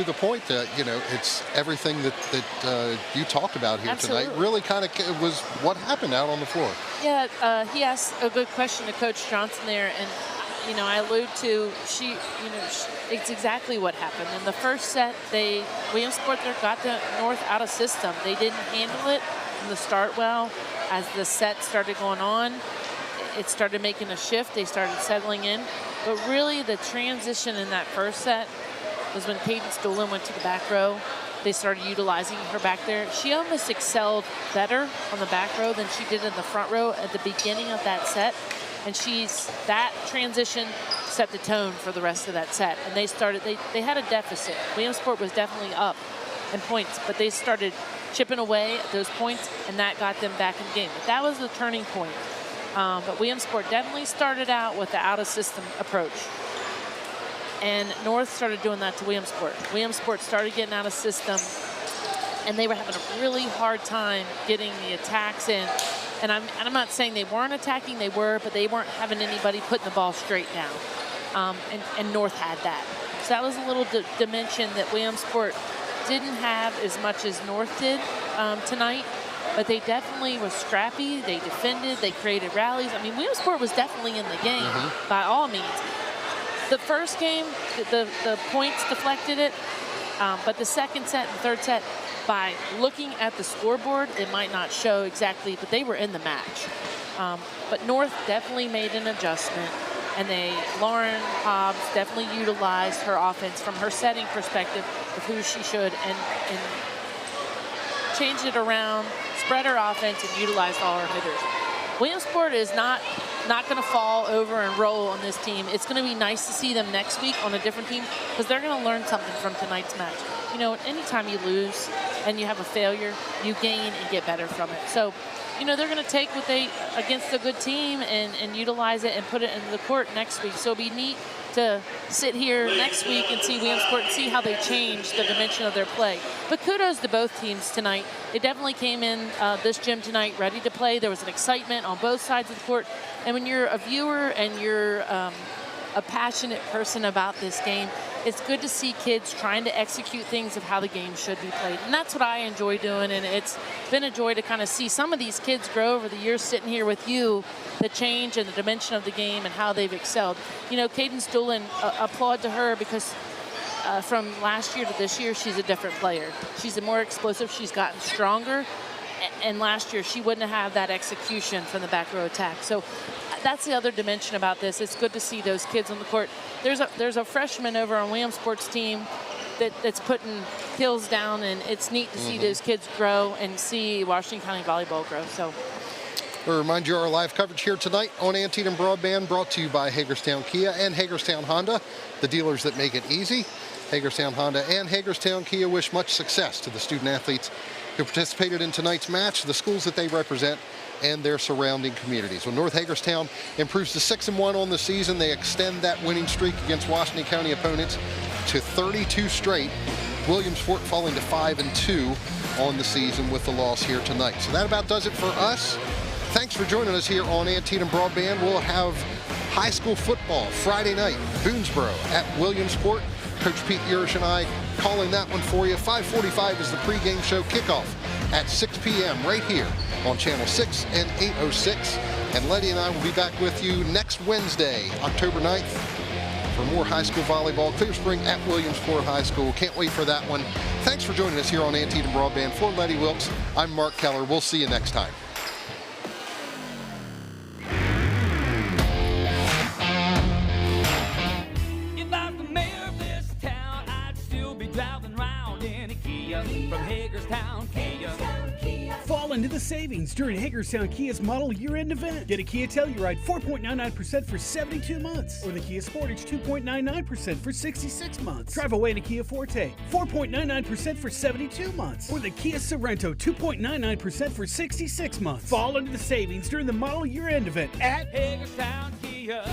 the point that it's everything that you talked about here tonight. Really, kind of was what happened out on the floor. Yeah, he asked a good question to Coach Johnson there, and I allude to it's exactly what happened. In the first set, Williamsport got the North out of system. They didn't handle it from the start well. As the set started going on, it started making a shift. They started settling in. But really, the transition in that first set was when Cadence Dolan went to the back row. They started utilizing her back there. She almost excelled better on the back row than she did in the front row at the beginning of that set. And that transition set the tone for the rest of that set. And they had a deficit. Williamsport was definitely up in points, but they started chipping away at those points, and that got them back in the game. But that was the turning point. But Williamsport definitely started out with the out-of-system approach. And North started doing that to Williamsport. Williamsport started getting out of system, and they were having a really hard time getting the attacks in. And I'm not saying they weren't attacking, they were, but they weren't having anybody putting the ball straight down. And North had that. So that was a little dimension that Williamsport didn't have as much as North did tonight. But they definitely were scrappy. They defended. They created rallies. I mean, Williamsport was definitely in the game by all means. The first game, the points deflected it. But the second set and third set, by looking at the scoreboard, it might not show exactly, but they were in the match. But North definitely made an adjustment. And Lauren Hobbs definitely utilized her offense from her setting perspective of who she should and changed it around, spread her offense, and utilized all her hitters. Williamsport is not going to fall over and roll on this team. It's going to be nice to see them next week on a different team because they're going to learn something from tonight's match. You know, anytime you lose and you have a failure, you gain and get better from it. So, you know, they're going to take what they against a good team and utilize it and put it into the court next week. So it'll be neat to sit here next week and see Williamsport and see how they change the dimension of their play. But kudos to both teams tonight. They definitely came in this gym tonight ready to play. There was an excitement on both sides of the court. And when you're a viewer and you're a passionate person about this game, it's good to see kids trying to execute things of how the game should be played. And that's what I enjoy doing, and it's been a joy to kind of see some of these kids grow over the years sitting here with you, the change and the dimension of the game and how they've excelled. You know, Cadence Doolin, applaud to her because from last year to this year, she's a different player. She's more explosive. She's gotten stronger. And last year, she wouldn't have that execution from the back row attack. So that's the other dimension about this. It's good to see those kids on the court. There's a freshman over on Williamsport's team that's putting kills down, and it's neat to see those kids grow and see Washington County Volleyball grow. So we'll remind you our live coverage here tonight on Antietam Broadband, brought to you by Hagerstown Kia and Hagerstown Honda, the dealers that make it easy. Hagerstown Honda and Hagerstown Kia wish much success to the student athletes who participated in tonight's match, the schools that they represent, and their surrounding communities. When North Hagerstown improves to 6-1 on the season, they extend that winning streak against Washington County opponents to 32 straight. Williamsport falling to 5-2 on the season with the loss here tonight. So that about does it for us. Thanks for joining us here on Antietam Broadband. We'll have high school football Friday night, Boonesboro at Williamsport. Coach Pete Urish and I calling that one for you. 5:45 is the pregame show kickoff at 6 p.m. right here on Channel 6 and 806. And Letty and I will be back with you next Wednesday, October 9th, for more high school volleyball. Clear Spring at Williamsport High School. Can't wait for that one. Thanks for joining us here on Antietam Broadband. For Letty Wilkes, I'm Mark Keller. We'll see you next time. From Hagerstown Kia. Fall into the savings during Hagerstown Kia's model year-end event. Get a Kia Telluride 4.99% for 72 months, or the Kia Sportage 2.99% for 66 months. Drive away in a Kia Forte 4.99% for 72 months, or the Kia Sorento 2.99% for 66 months. Fall into the savings during the model year-end event at Hagerstown Kia.